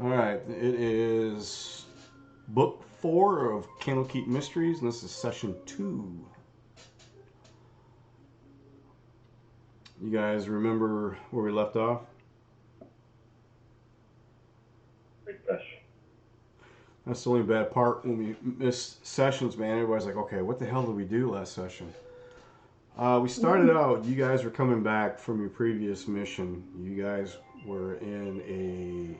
All right, it is book 4 of Candlekeep Mysteries, and this is session 2. You guys remember where we left off? Refresh. That's the only bad part when we miss sessions, man. Everybody's like, okay, what the hell did we do last session? We started out, you guys were coming back from your previous mission. You guys were in a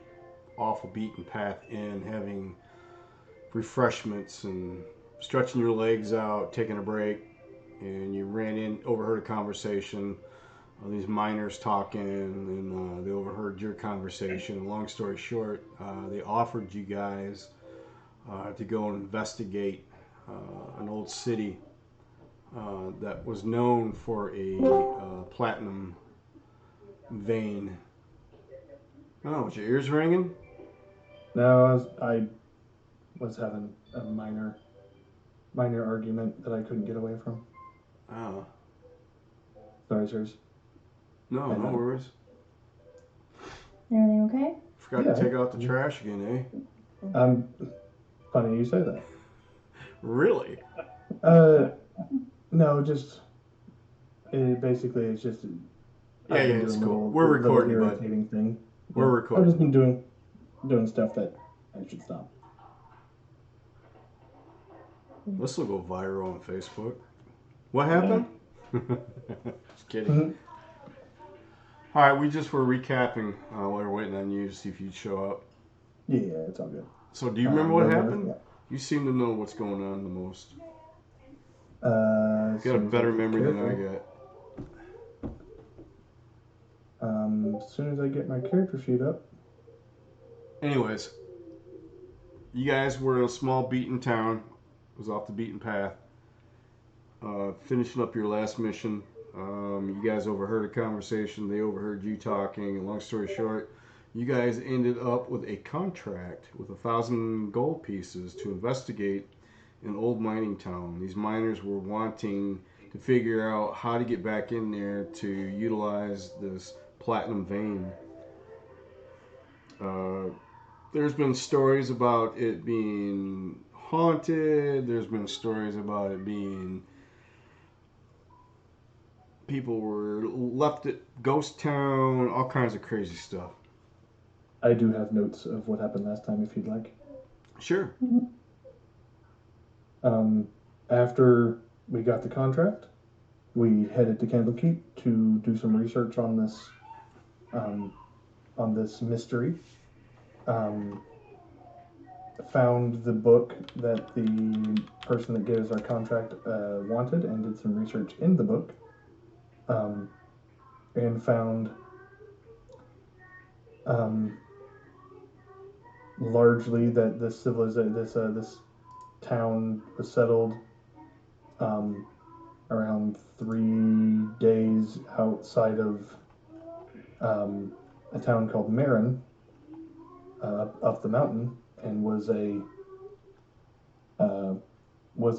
awful beaten path inn, having refreshments and stretching your legs out, taking a break, and you overheard a conversation of these miners talking, and they overheard your conversation. Long story short, they offered you guys to go and investigate an old city that was known for a platinum vein. Oh, was your ears ringing? No, I was having a minor argument that I couldn't get away from. Oh, Sorry, sirs. no, no worries. Everything okay? Forgot to take out the trash again, eh? Funny you say that. Really? No, just basically it's just. Yeah, it's cool. We're recording, irritating bud. thing. We're recording. I've just been doing stuff that I should stop. This will go viral on Facebook. What happened? Just kidding. Mm-hmm. All right, we just were recapping while we were waiting on you to see if you'd show up. Yeah, it's all good. So, do you remember what happened? Yeah. You seem to know what's going on the most. You got a better memory than I got. As soon as I get my character sheet up. Anyways, you guys were in a small beaten town. It was off the beaten path. Finishing up your last mission. You guys overheard a conversation. They overheard you talking. And long story short, you guys ended up with a contract with 1,000 gold pieces to investigate an old mining town. These miners were wanting to figure out how to get back in there to utilize this platinum vein. There's been stories about it being haunted. There's been stories about it being people were left at ghost town, all kinds of crazy stuff. I do have notes of what happened last time if you'd like. Sure. After we got the contract, we headed to Candlekeep to do some research on this mystery. Found the book that the person that gave us our contract wanted, and did some research in the book, and found largely that this town was settled around 3 days outside of a town called Marin, up the mountain, and was a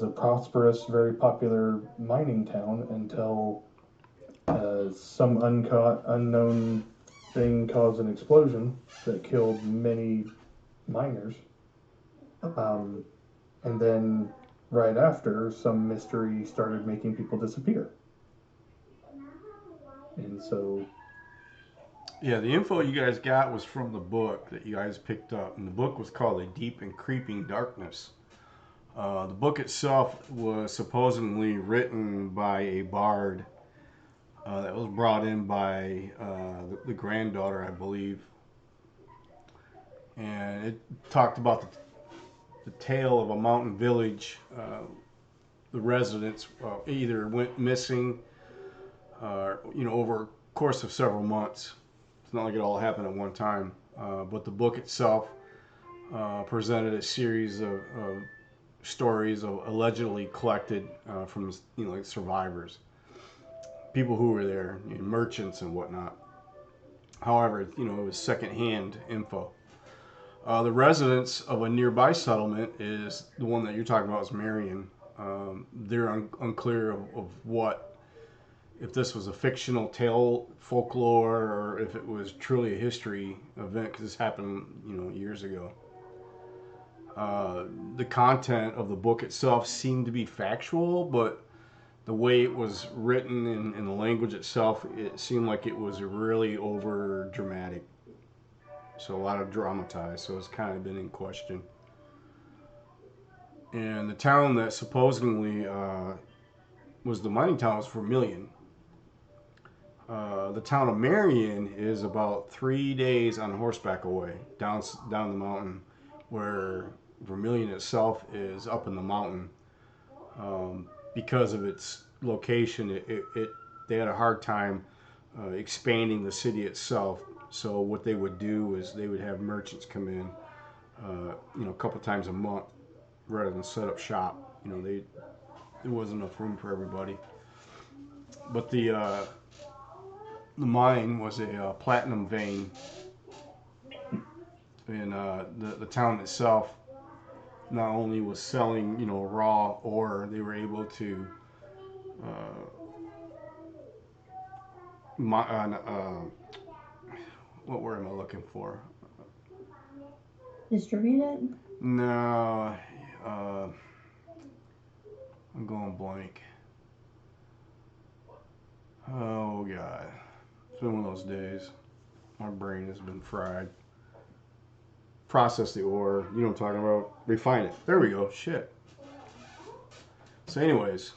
prosperous, very popular mining town until some unknown thing caused an explosion that killed many miners. And then right after, some mystery started making people disappear. And so... Yeah, the info you guys got was from the book that you guys picked up. And the book was called A Deep and Creeping Darkness. The book itself was supposedly written by a bard that was brought in by the granddaughter, I believe. And it talked about the tale of a mountain village. The residents either went missing over a course of several months. It's not like it all happened at one time. But the book itself presented a series of stories of allegedly collected from like survivors, people who were there, merchants and whatnot. However, it was secondhand info. The residents of a nearby settlement is the one that you're talking about is Marion. They're unclear of what if this was a fictional tale, folklore, or if it was truly a history event, because this happened, years ago. The content of the book itself seemed to be factual, but the way it was written and the language itself, it seemed like it was really over dramatic. So a lot of dramatized, so it's kind of been in question. And the town that supposedly was the mining town was Vermilion. The town of Marion is about 3 days on horseback away, down the mountain, where Vermilion itself is up in the mountain. Because of its location, they had a hard time expanding the city itself. So what they would do is they would have merchants come in, a couple times a month, rather than set up shop. There wasn't enough room for everybody. But the mine was a platinum vein, and the town itself not only was selling raw ore, they were able to what word am I looking for? Distribute it? No, I'm going blank. Oh God, it's been one of those days. My brain has been fried. Process the ore. You know what I'm talking about? Refine it. There we go. Shit. So, anyways,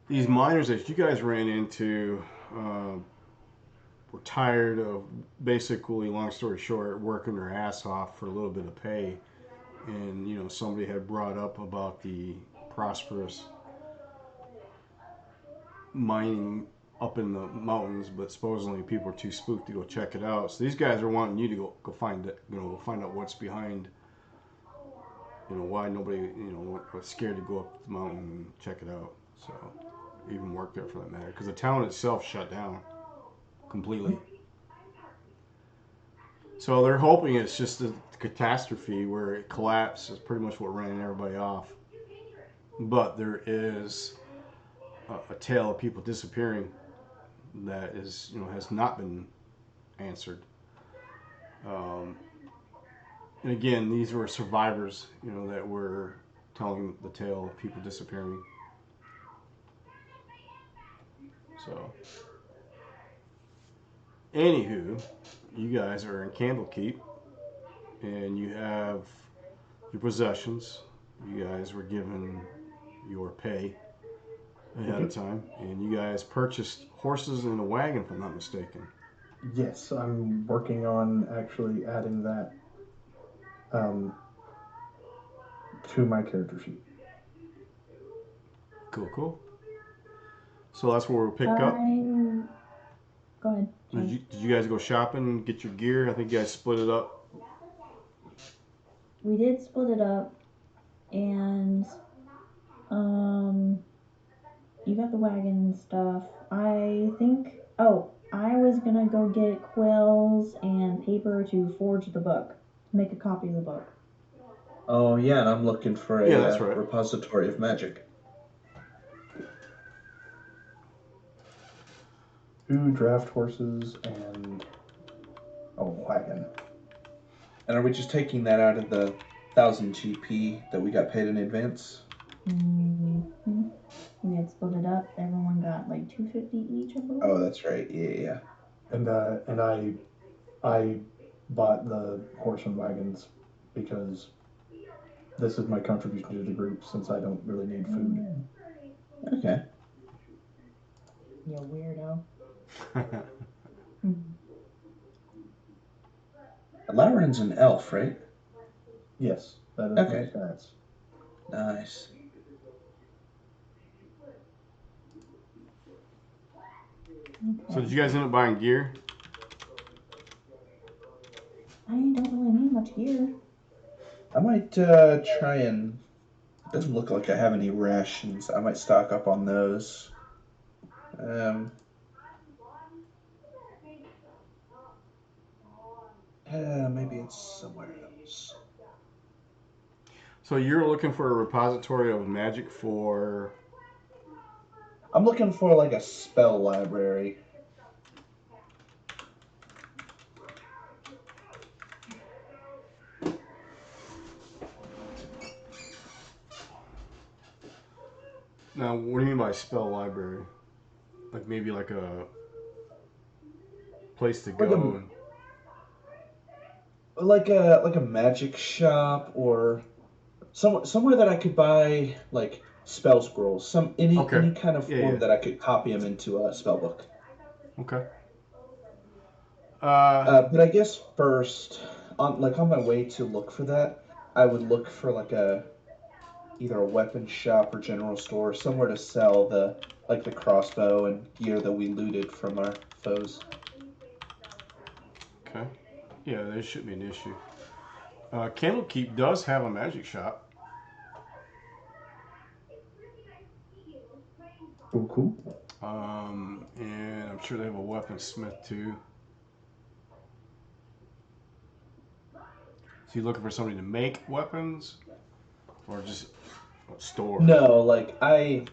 these miners that you guys ran into were tired of, basically, long story short, working their ass off for a little bit of pay. And, somebody had brought up about the prosperous mining up in the mountains, but supposedly people are too spooked to go check it out. So these guys are wanting you to go find it, go find out what's behind, why nobody, was scared to go up the mountain and check it out. So even work there for that matter, because the town itself shut down completely. So they're hoping it's just a catastrophe where it collapses, pretty much what ran everybody off. But there is a tale of people disappearing that is, has not been answered. And again, these were survivors, that were telling the tale of people disappearing. So, anywho, you guys are in Candlekeep, and you have your possessions. You guys were given your pay ahead of time, and you guys purchased horses and a wagon, if I'm not mistaken. Yes, I'm working on actually adding that to my character sheet. Cool. So that's where we'll pick up. Go ahead. Did you guys go shopping and get your gear? I think you guys split it up. We did split it up, and you got the wagon and stuff. I think. Oh, I was gonna go get quills and paper to forge the book, to make a copy of the book. Oh yeah, and I'm looking for a that's right. repository of magic. 2 draft horses and a wagon. And are we just taking that out of the 1,000 GP that we got paid in advance? Mm-hmm. We had split it up. Everyone got like $250 each, I believe. Oh, that's right. Yeah. And I bought the horse and wagons because this is my contribution to the group, since I don't really need food. Okay. You weirdo. Lauren's an elf, right? Yes, that is Okay. my stats. Nice. Okay. So did you guys end up buying gear? I don't really need much gear. I might try and... It doesn't look like I have any rations. I might stock up on those. Maybe it's somewhere else. So you're looking for a repository of magic for... I'm looking for like a spell library. Now, what do you mean by spell library? Like maybe like a place to Like go. like a magic shop or somewhere that I could buy like spell scrolls, Okay. any kind of Yeah, form yeah. that I could copy them into a spell book. Okay. But I guess first, on my way to look for that, I would look for like either a weapon shop or general store, somewhere to sell the crossbow and gear that we looted from our foes. Okay. Yeah, there shouldn't be an issue. Candlekeep does have a magic shop. Cool. And I'm sure they have a weaponsmith too. So you looking for somebody to make weapons, or just a store? No, like I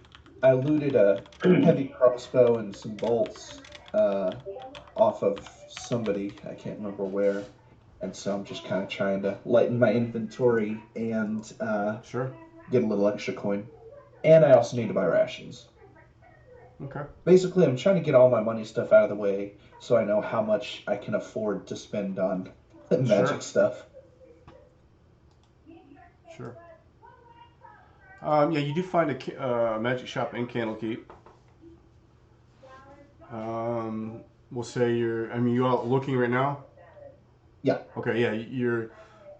looted a heavy crossbow and some bolts off of somebody, I can't remember where, and so I'm just kind of trying to lighten my inventory and Sure. get a little extra coin. And I also need to buy rations. Okay. Basically, I'm trying to get all my money stuff out of the way so I know how much I can afford to spend on magic stuff. Sure. Yeah, you do find a magic shop in Candlekeep. We'll say you out looking right now? Yeah. Okay, yeah, you're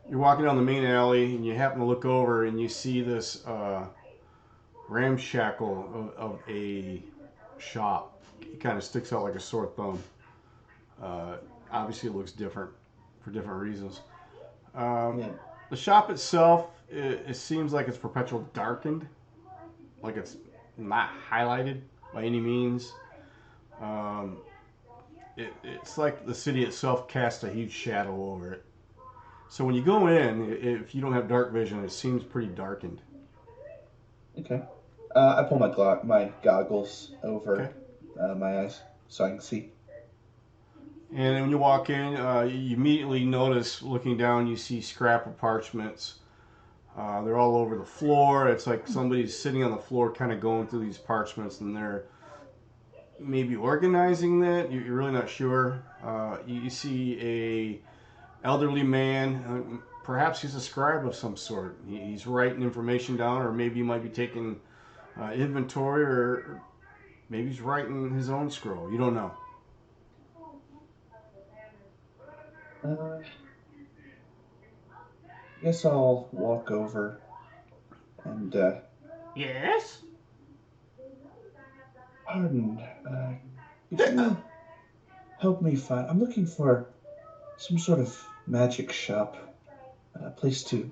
walking down the main alley and you happen to look over and you see this ramshackle of a shop. It kind of sticks out like a sore thumb. Obviously, it looks different for different reasons. Yeah. The shop itself, it seems like it's perpetual darkened, like it's not highlighted by any means. It's like the city itself casts a huge shadow over it. So when you go in, if you don't have dark vision, it seems pretty darkened. Okay. I pull my goggles over Okay. my eyes so I can see. And then when you walk in, you immediately notice, looking down, you see scrap of parchments. They're all over the floor. It's like somebody's sitting on the floor kind of going through these parchments, and they're maybe organizing that. You're really not sure. You see a elderly man. Perhaps he's a scribe of some sort. He's writing information down, or maybe he might be taking inventory, or maybe he's writing his own scroll. You don't know. I guess I'll walk over and Yes? pardon. Could you help me find? I'm looking for some sort of magic shop, place to.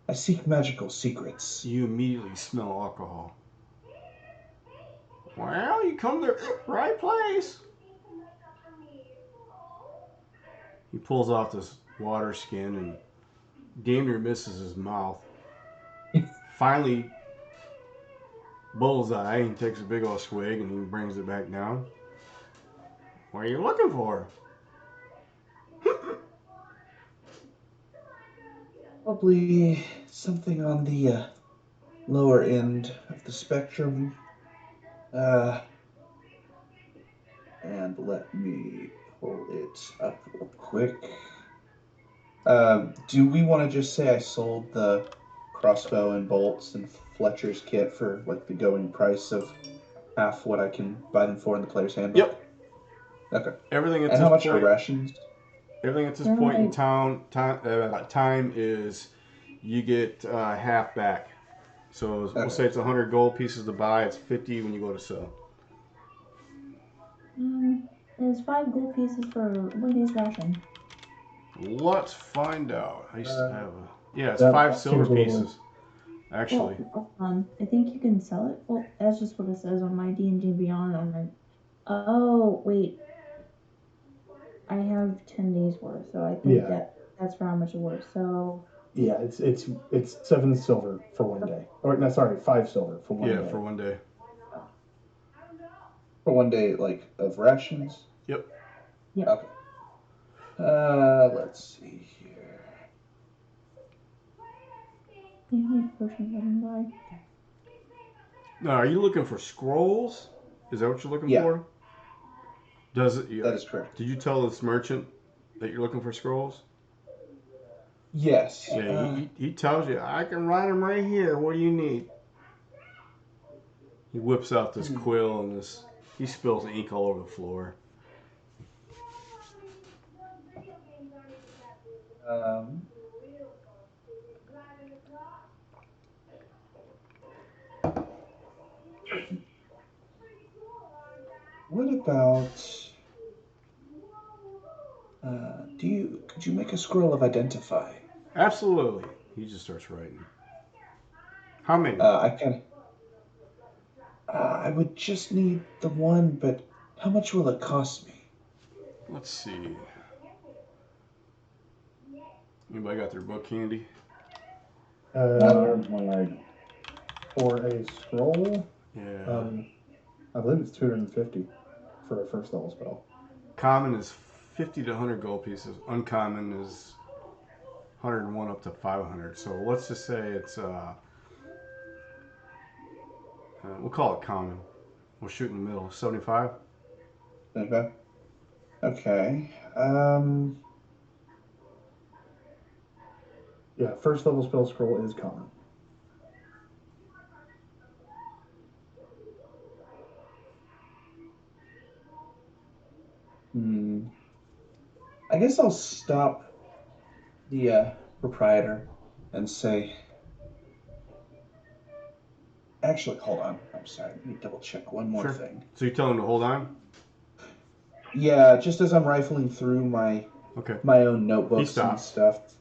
I seek magical secrets. You immediately smell alcohol. Well, you come to the right place. He pulls off this water skin and damn near misses his mouth. Finally, bullseye, and takes a big old swig and he brings it back down. What are you looking for? Probably something on the lower end of the spectrum. And let me pull it up real quick. Do we want to just say I sold the crossbow and bolts and Fletcher's kit for like the going price of half what I can buy them for in the player's handbook? Yep. Okay. Everything at And this how much point, are rations? Everything at this point in time is you get half back. So we'll say it's 100 gold pieces to buy. It's 50 when you go to sell. Is 5 gold pieces for one day's ration? Let's find out. I used to have it's that 5 seems silver a little- pieces. Actually, Well, I think you can sell it. Well, that's just what it says on my D&D Beyond. I'm like, oh wait, I have 10 days worth, so I think that's for how much it worth. So yeah, it's 7 silver for one day, or no, sorry, 5 silver for one day. for one day. For 1 day, like, of rations? Yep. Yep. Okay. Let's see here. Yeah, how many potions I can buy? Now, are you looking for scrolls? Is that what you're looking Yeah. for? Does it? That is correct. Did you tell this merchant that you're looking for scrolls? Yes. Yeah, he tells you, I can write them right here. What do you need? He whips out this quill and he spills ink all over the floor. What about... could you make a scroll of identify? Absolutely. He just starts writing. How many? I would just need the one, but how much will it cost me? Let's see. Anybody got their book handy? For a scroll, Yeah. I believe it's 250 for a first level spell. Common is 50 to 100 gold pieces. Uncommon is 101 up to 500. So let's just say it's we'll call it common. We'll shoot in the middle. 75. Okay. Yeah, first level spell scroll is common. I guess I'll stop the proprietor and say... Actually, hold on. I'm sorry. Let me double check one more thing. So you tell him to hold on? Yeah, just as I'm rifling through my own notebooks and stuff.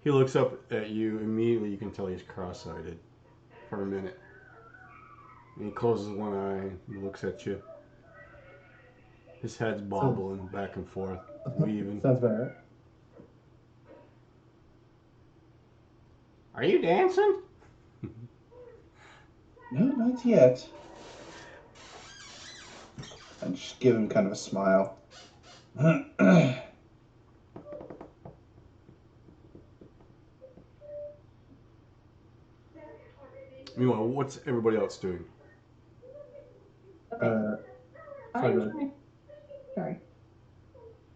He looks up at you. Immediately you can tell he's cross-eyed for a minute. And he closes one eye and looks at you. His head's bobbling back and forth, weaving. Sounds about right. Are you dancing? No, not yet. I just give him kind of a smile. Meanwhile, what's everybody else doing? Okay. Sorry.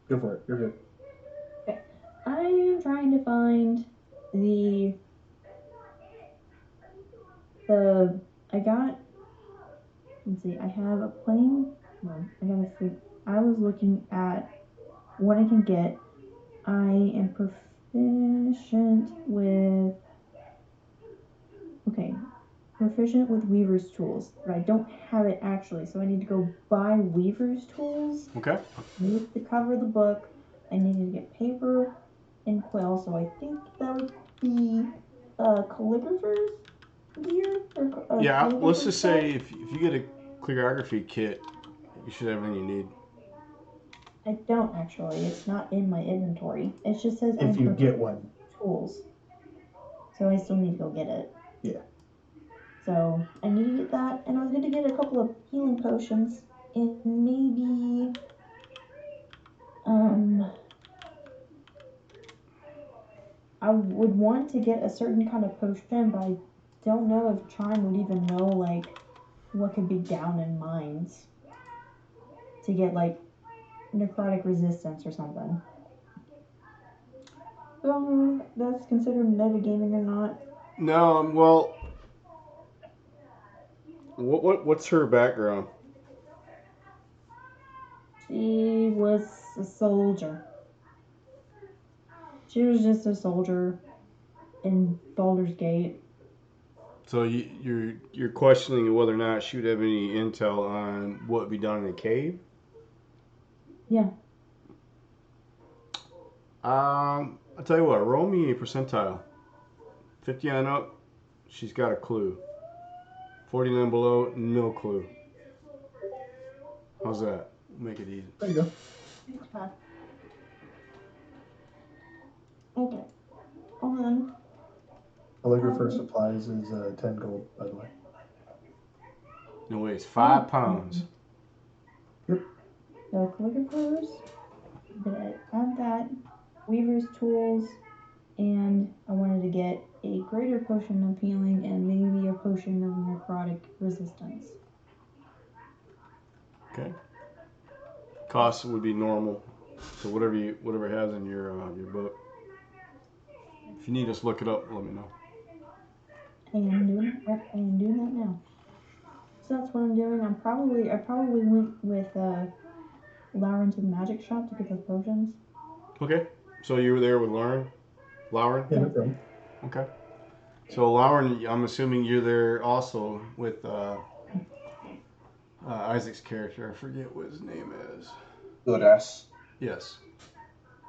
Go for it. You're good. Okay. I am trying to find let's see, I have a plain, well, I was looking at what I can get. I am proficient with weaver's tools, but I don't have it actually, so I need to go buy weaver's tools. Okay. I need to cover the book. I needed to get paper and quill, so I think that would be calligrapher's gear. Yeah, let's just say if you get a calligraphy kit, you should have everything you need. I don't actually. It's not in my inventory. It just says if you get one. Tools. So I still need to go get it. Yeah. So I need to get that, and I was going to get a couple of healing potions, and maybe I would want to get a certain kind of potion, but I don't know if Charm would even know like what could be down in mines to get like necrotic resistance or something. That's considered metagaming or not? No, well, what's her background? She was a soldier. She was just a soldier in Baldur's Gate. So you're questioning whether or not she would have any intel on what would be done in a cave? Yeah. I'll tell you what. Roll me a percentile. 50 on up, she's got a clue. 49 below, no clue. How's that? Make it easy. There you go. Okay. Hold on. Calligrapher supplies is 10 gold, by the way. It weighs 5 pounds. So calligraphers, I'm gonna add that. Weaver's tools, and I wanted to get a greater potion of healing and maybe a potion of necrotic resistance. Okay. Cost would be normal. So whatever it has in your book. If you need us look it up, let me know. I am doing it. Yep, I am doing that now. So that's what I'm doing. I probably went with Lauren to the magic shop to get those potions. Okay. So you were there with Lauren? Lauren? Yeah, no problem. Okay. So Lauren, I'm assuming you're there also with Isaac's character. I forget what his name is. Godass. Yes.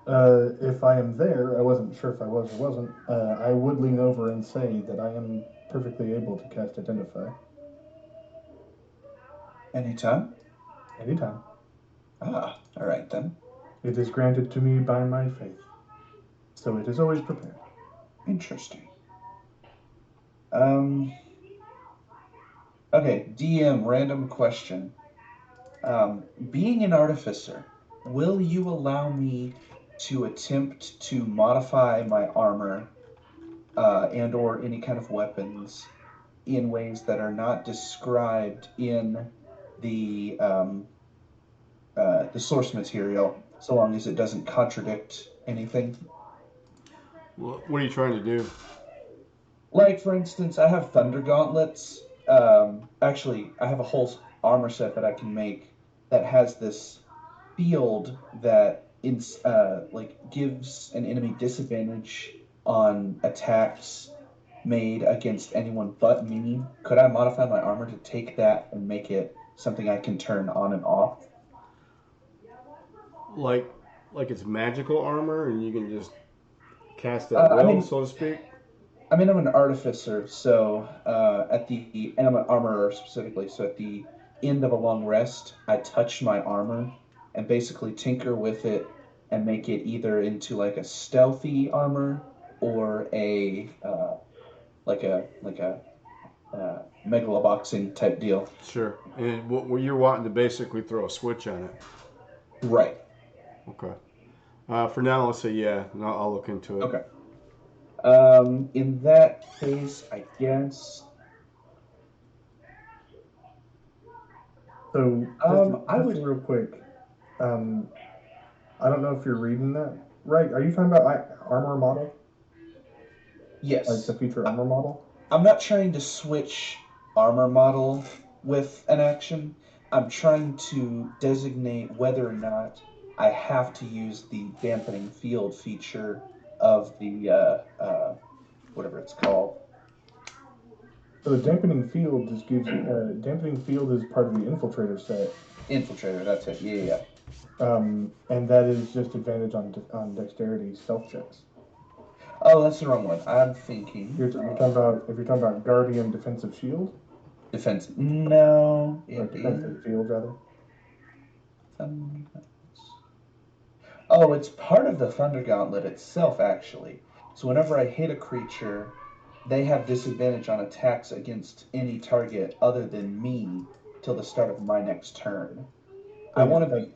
If I am there, I wasn't sure if I was or wasn't. I would lean over and say that I am perfectly able to cast Identify Anytime? anytime. Ah, all right then. It is granted to me by my faith, so it is always prepared. Interesting. Okay, DM, random question. Being an artificer, will you allow me to attempt to modify my armor and or any kind of weapons in ways that are not described in the source material, so long as it doesn't contradict anything? Well, what are you trying to do? Like, for instance, I have thunder gauntlets. Actually, I have a whole armor set that I can make that has this field that gives an enemy disadvantage on attacks made against anyone but me. Could I modify my armor to take that and make it something I can turn on and off? Like it's magical armor, and you can just cast at will, so to speak. I'm an artificer, so and I'm an armorer specifically. So at the end of a long rest, I touch my armor and basically tinker with it and make it either into like a stealthy armor or a megaloboxing type deal. Sure. And what you're wanting to basically throw a switch on it. Right. Okay. For now, let's say yeah. No, I'll look into it. Okay. In that case, I guess. So, I would real quick. I don't know if you're reading that right. Are you talking about armor model? Yes. Like the feature armor model? I'm not trying to switch armor model with an action. I'm trying to designate whether or not I have to use the dampening field feature of the whatever it's called. So the dampening field just gives you dampening field is part of the infiltrator set. Infiltrator, that's it. Yeah. And that is just advantage on dexterity stealth checks. Oh, that's the wrong one. I'm thinking. You're talking about if you're talking about guardian defensive shield. Defense. No. Or defensive field rather. Oh, it's part of the Thunder Gauntlet itself, actually. So whenever I hit a creature, they have disadvantage on attacks against any target other than me till the start of my next turn. I want to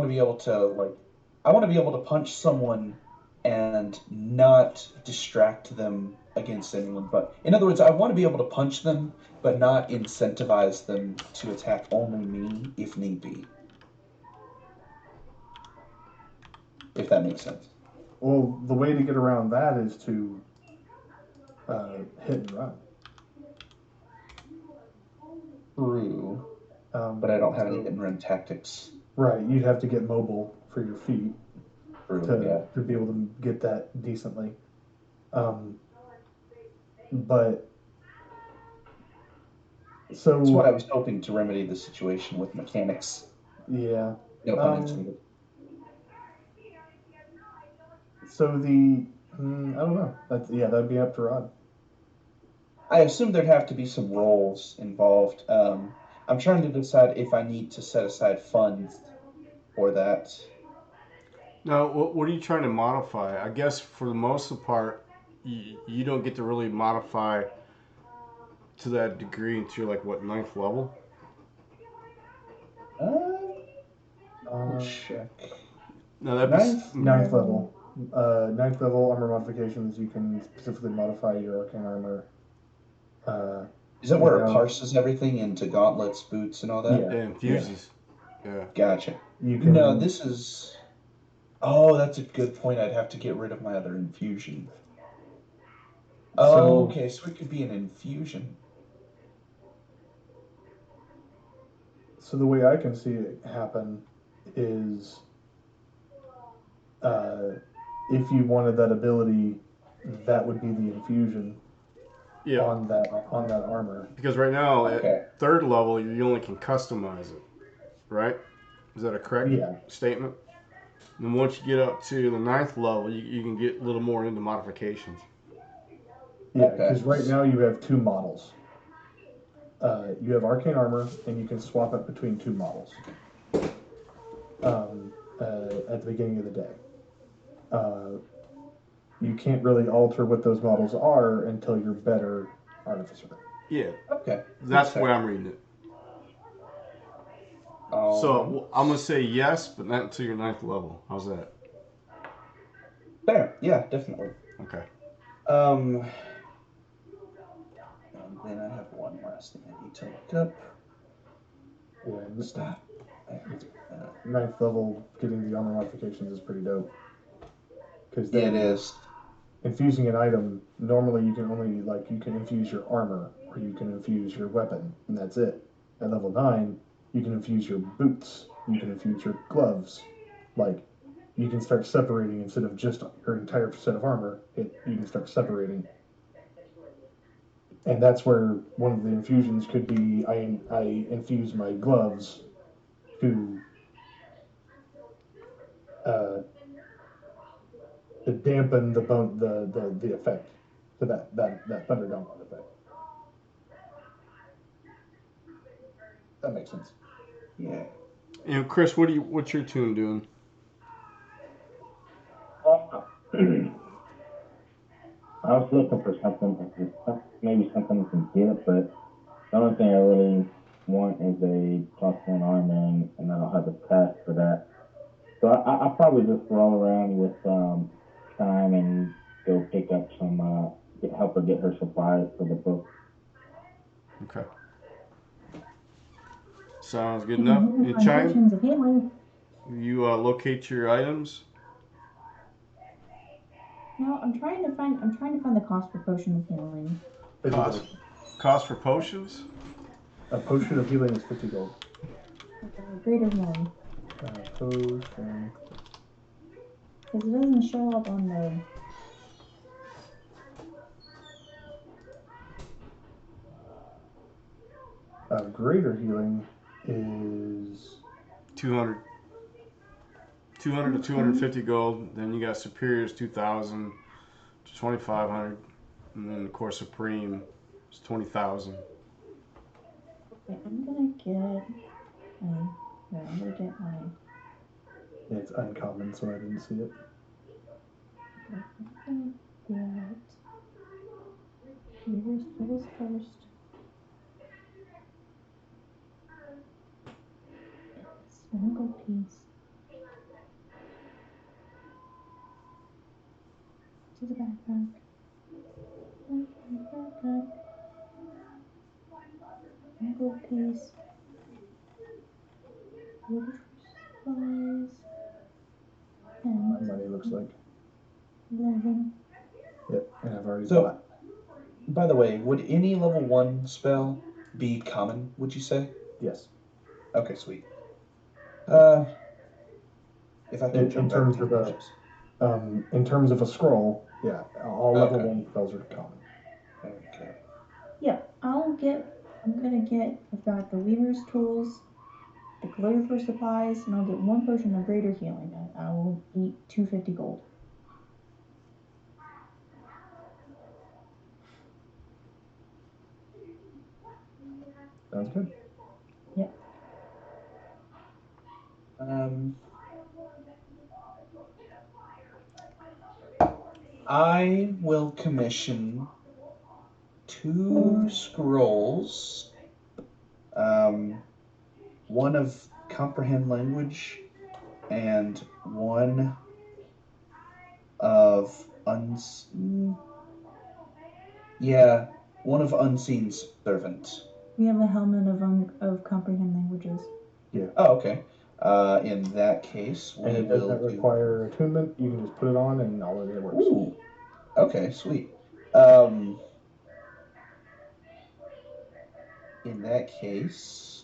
be able to punch someone and not distract them against anyone. But in other words, I want to be able to punch them, but not incentivize them to attack only me if need be. If that makes sense. Well, the way to get around that is to hit and run. True. But I don't have any hit and run tactics. Right, you'd have to get mobile for your feet to be able to get that decently. But so that's what I was hoping to remedy the situation with mechanics. Yeah. No pun intended. So I don't know. That'd be up to Rod. I assume there'd have to be some roles involved. I'm trying to decide if I need to set aside funds for that. Now, what are you trying to modify? I guess for the most part, you don't get to really modify to that degree until like what, 9th level? Check. No, that'd be Ninth level. Ninth level armor modifications. You can specifically modify your arcane armor. Is that where it parses everything into gauntlets, boots, and all that? Yeah. Yeah, infuses. Yeah. Gotcha. You can. No, this is. Oh, that's a good point. I'd have to get rid of my other infusion. Oh, okay, so it could be an infusion. So the way I can see it happen is, if you wanted that ability, that would be the infusion Yeah. on that armor. Because right now Okay. at 3rd level you only can customize it, right? Is that a correct statement? And once you get up to the 9th level, you can get a little more into modifications. Yeah, because right now you have 2 models. You have arcane armor, and you can swap it between 2 models at the beginning of the day. You can't really alter what those models are until you're better artificer. Yeah. Okay. That's the way I'm reading it. So I'm going to say yes, but not until your 9th level. How's that? Fair. Yeah, definitely. Okay. And then I have one last thing I need to look up. Yeah, Stop. 9th level, getting the armor modifications is pretty dope. Because it is. Infusing an item, normally you can only, you can infuse your armor, or you can infuse your weapon, and that's it. At level 9, you can infuse your boots, you can infuse your gloves. You can start separating instead of just your entire set of armor, you can start separating. And that's where one of the infusions could be, I infuse my gloves to dampen the effect, to that thunder gauntlet effect. That makes sense. Yeah. And Chris, what's your tune doing? I was looking for something, maybe something you can get, but the only thing I really want is a +1 armor, and I don't have the task for that. So I'll probably just roll around with time and go pick up some, help her get her supplies for the book. Okay. Sounds good enough. And Chime, you locate your items? No, I'm trying to find the cost for potion of healing. Cost for potions? A potion of healing is 50 gold. Greater healing. Potion. Because it doesn't show up on the. Greater healing is 200 to 250 gold. Then you got superiors 2,000 to 2,500, and then of course supreme is 20,000. Okay, I'm gonna get. I'm gonna get my. It's uncommon, so I didn't see it. I'm gonna get. Reader's tools first. Single piece. To the backpack. Single piece. Reader's supplies. My money looks like. 11. Yep, and I've already bought. By the way, would any level 1 spell be common, would you say? Yes. Okay, sweet. If I can in terms of a scroll, yeah, all level 1 spells are common. Okay. Yeah, I'm gonna get, I've got the weaver's tools, the glitter for supplies, and I'll get 1 potion of greater healing. I will eat 250 gold. Sounds good. Yep. I will commission 2 scrolls. One of comprehend language and one of unseen. Yeah, one of unseen servant. We have a helmet of comprehend languages. Yeah. Oh, okay. In that case, And we it does will not require attunement. You can just put it on and all of it works. Ooh. Okay, sweet. In that case,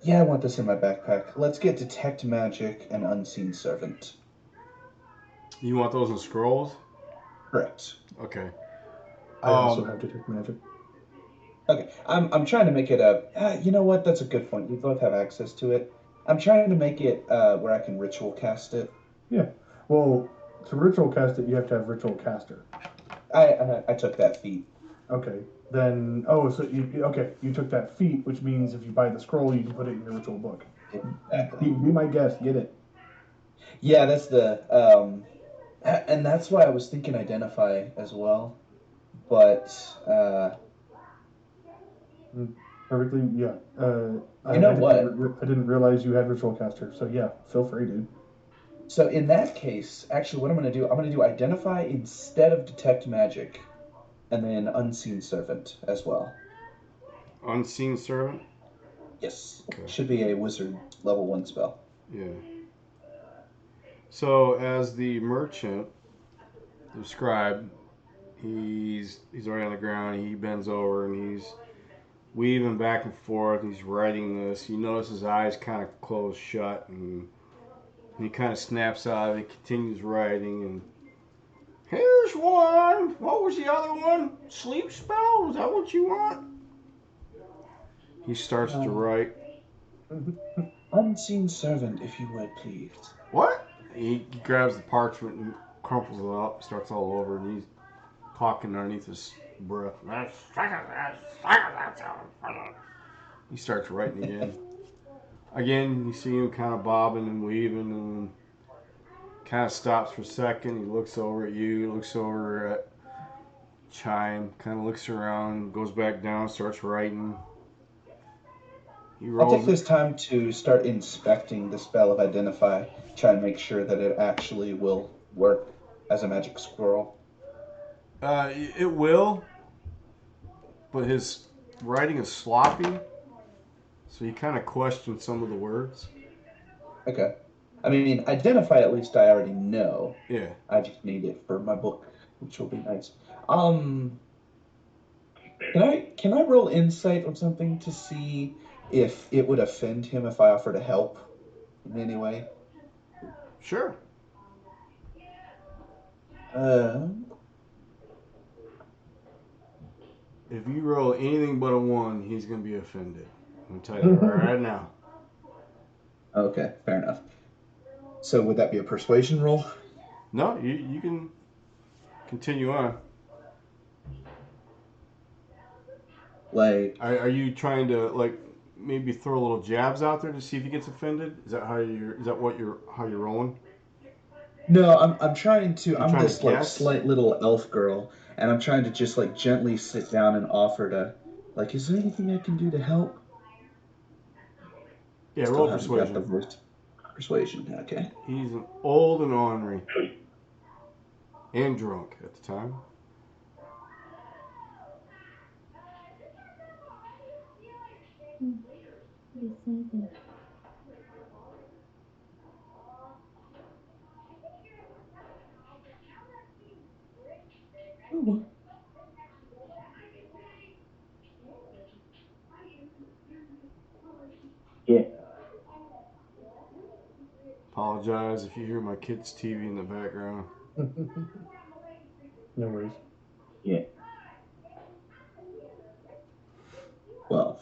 yeah, I want this in my backpack. Let's get detect magic and unseen servant. You want those in scrolls? Correct. Okay. I also have detect magic. Okay, I'm trying to make it a. You know what? That's a good point. You both have access to it. I'm trying to make it where I can ritual cast it. Yeah. Well, to ritual cast it, you have to have ritual caster. I took that feat. Okay. Then, so you took that feat, which means if you buy the scroll, you can put it in your ritual book. Exactly. Be my guest, get it. Yeah, that's the and that's why I was thinking identify as well, but Perfectly, yeah. You know what? I didn't realize you had ritual caster, so yeah, feel free, dude. So in that case, actually, what I'm going to do identify instead of detect magic, and then unseen servant as well. Unseen servant? Yes. Okay. Should be a wizard level 1 spell. Yeah. So as the merchant described, he's already on the ground. He bends over and he's weaving back and forth. He's writing this. You notice his eyes kind of close shut, and he kind of snaps out of it. Continues writing, and here's one. What was the other one? Sleep spell? Is that what you want? He starts to write. Unseen servant, if you would, please. What? He grabs the parchment and crumples it up, starts all over, and he's talking underneath his breath. He starts writing again. Again, you see him kind of bobbing and weaving, and kind of stops for a second. He looks over at you, looks over at Chime, kind of looks around, goes back down, starts writing. I'll take this time to start inspecting the spell of identify, try and make sure that it actually will work as a magic scroll. It will, but his writing is sloppy, so you kind of question some of the words. Okay. I mean, identify at least I already know. Yeah. I just need it for my book, which will be nice. Can I roll insight or something to see if it would offend him if I offer to help in any way? Sure. If you roll anything but a 1, he's going to be offended. I'm telling you right now. Okay, fair enough. So would that be a persuasion roll? No, you can continue on. Like, are you trying to maybe throw little jabs out there to see if he gets offended? Is that how you're rolling? No, I'm trying to. You're I'm trying this to like guess? slight little elf girl, and I'm trying to just like gently sit down and offer to, like, is there anything I can do to help? Yeah, Still roll haven't persuasion. got the voice. Persuasion, okay. He's old and ornery. And drunk at the time. Yeah. Apologize if you hear my kid's TV in the background. No worries. Yeah. 12.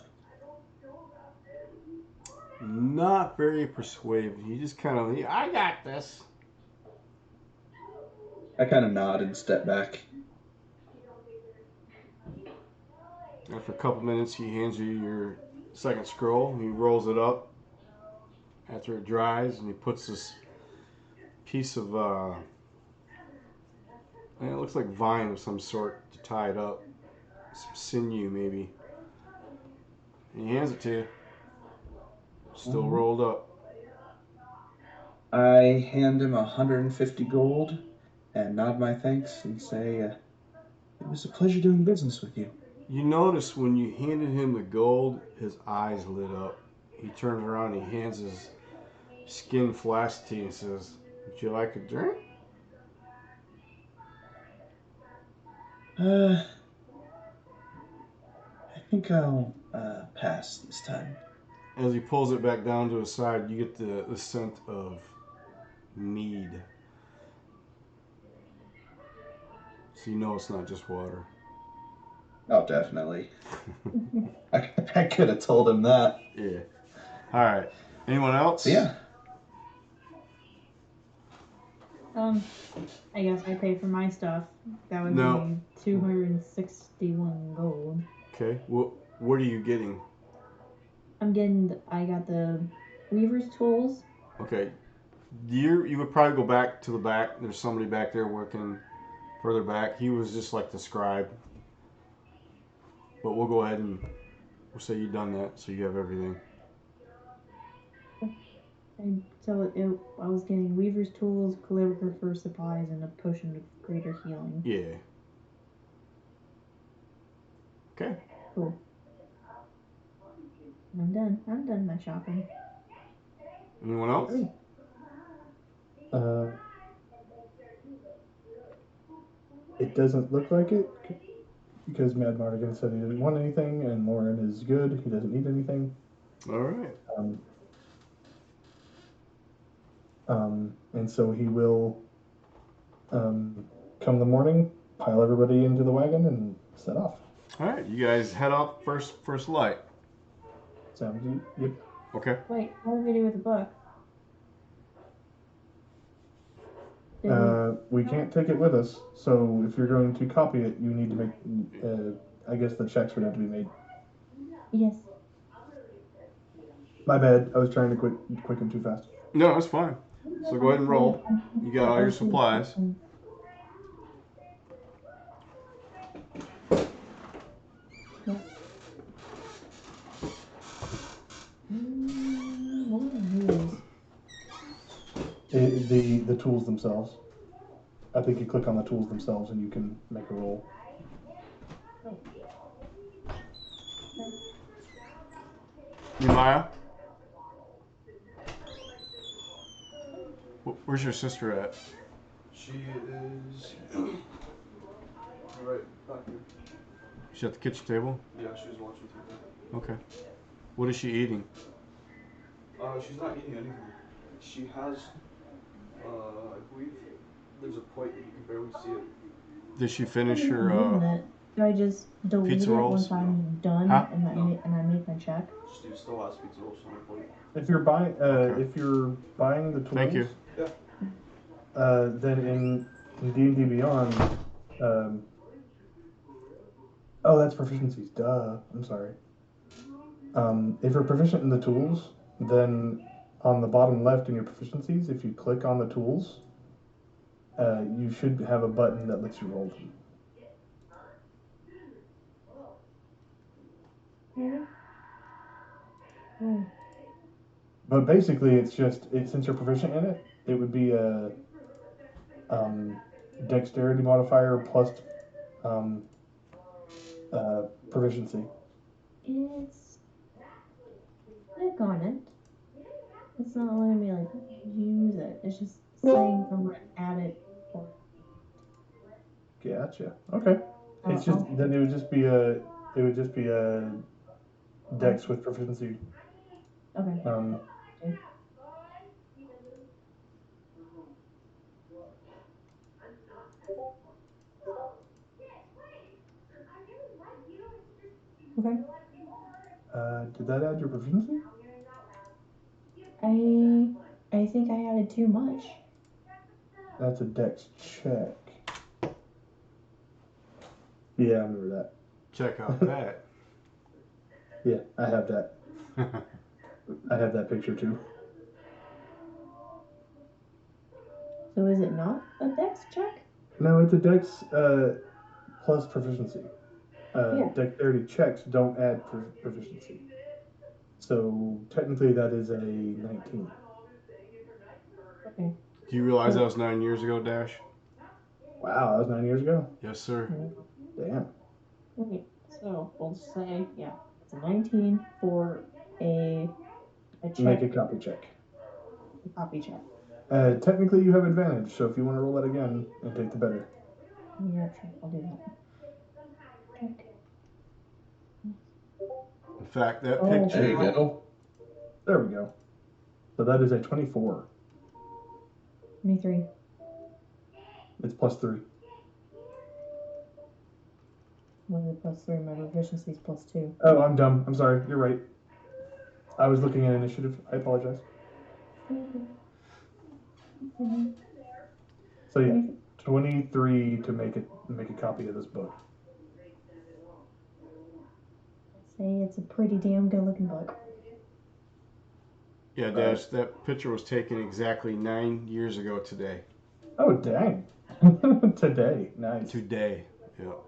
Not very persuasive. He just kind of, I got this. I kind of nod and step back. After a couple minutes, he hands you your second scroll. He rolls it up after it dries, and he puts this piece of And it looks like vine of some sort to tie it up. Some sinew, maybe. And he hands it to you. Still rolled up. I hand him 150 gold and nod my thanks and say, it was a pleasure doing business with you. You notice when you handed him the gold, his eyes lit up. He turns around and he hands his skin flask to you and says, "Would you like a drink?" I think I'll pass this time. As he pulls it back down to his side, you get the scent of mead. So you know it's not just water. Oh, definitely. I could have told him that. Yeah. All right. Anyone else? Yeah. I guess I pay for my stuff. That would No. be 261 gold. Okay. What are you getting? I got the weaver's tools. Okay. You would probably go back to the back. There's somebody back there working further back. He was just like the scribe. But we'll go ahead and we'll say you've done that, so you have everything. And so I was getting weaver's tools, calligrapher supplies, and a potion of greater healing. Yeah. Okay. Cool. I'm done. I'm done my shopping. Anyone else? It doesn't look like it because Mad Mardigan said he didn't want anything, and Lauren is good. He doesn't need anything. All right. And so he will come the morning, pile everybody into the wagon, and set off. All right. You guys head off first light. Sounds yep. Okay. Wait, what do we do with the book? We can't take it with us, so if you're going to copy it, you need to make. I guess the checks would have to be made. Yes. My bad. I was trying to quicken too fast. No, that's fine. So go ahead and roll. You got all your supplies. The tools themselves. I think you click on the tools themselves and you can make a roll. Maya? Where's your sister at? She is right back here. She's at the kitchen table? Yeah, she's watching TV. Okay. What is she eating? She's not eating anything. She has, I believe, there's a plate that you can barely see it. Did she finish her Do I just delete pizza it rolls? once I'm done and I make my check? She still has pizza rolls on her plate. If you're buying, Okay. if you're buying the tools, Thank you. Yeah. Then in D&D Beyond, oh, that's proficiencies. Duh. I'm sorry. If you're proficient in the tools, then on the bottom left in your proficiencies, if you click on the tools, you should have a button that lets you roll them. But basically, it's since you're proficient in it, it would be a dexterity modifier plus proficiency. It's click on it. It's not letting me like use it. It's just saying I'm gonna add it. Gotcha. Okay. It's just then it would just be a dex with proficiency. Okay. Okay. Did that add your proficiency? I think I added too much. That's a dex check. Yeah, I remember that. Check out that. Yeah, I have that. I have that picture too. So is it not a dex check? No, it's a Dex plus proficiency. Yeah. Dexterity checks don't add proficiency. So technically that is a 19. Okay. Do you realize that was 9 years ago, Dash? Wow, that was 9 years ago. Yes, sir. Damn. Okay. So we'll say it's a 19 for a check. Make a copy check. A copy check. Technically you have advantage, so if you want to roll that again and take the better. Yeah, sure. I'll do that. Check. In fact, that Oh, picture. There you go. There we go. So that is a 24. 23. It's plus 3. What is it plus 3? My proficiency is plus 2. Oh, I'm dumb. I'm sorry. You're right. I was looking at initiative. I apologize. So yeah, 23 to make a copy of this book. Say it's a pretty damn good looking book. Yeah, Dash, that picture was taken exactly 9 years ago today. Oh, dang. Today. Nice. Today. Yep.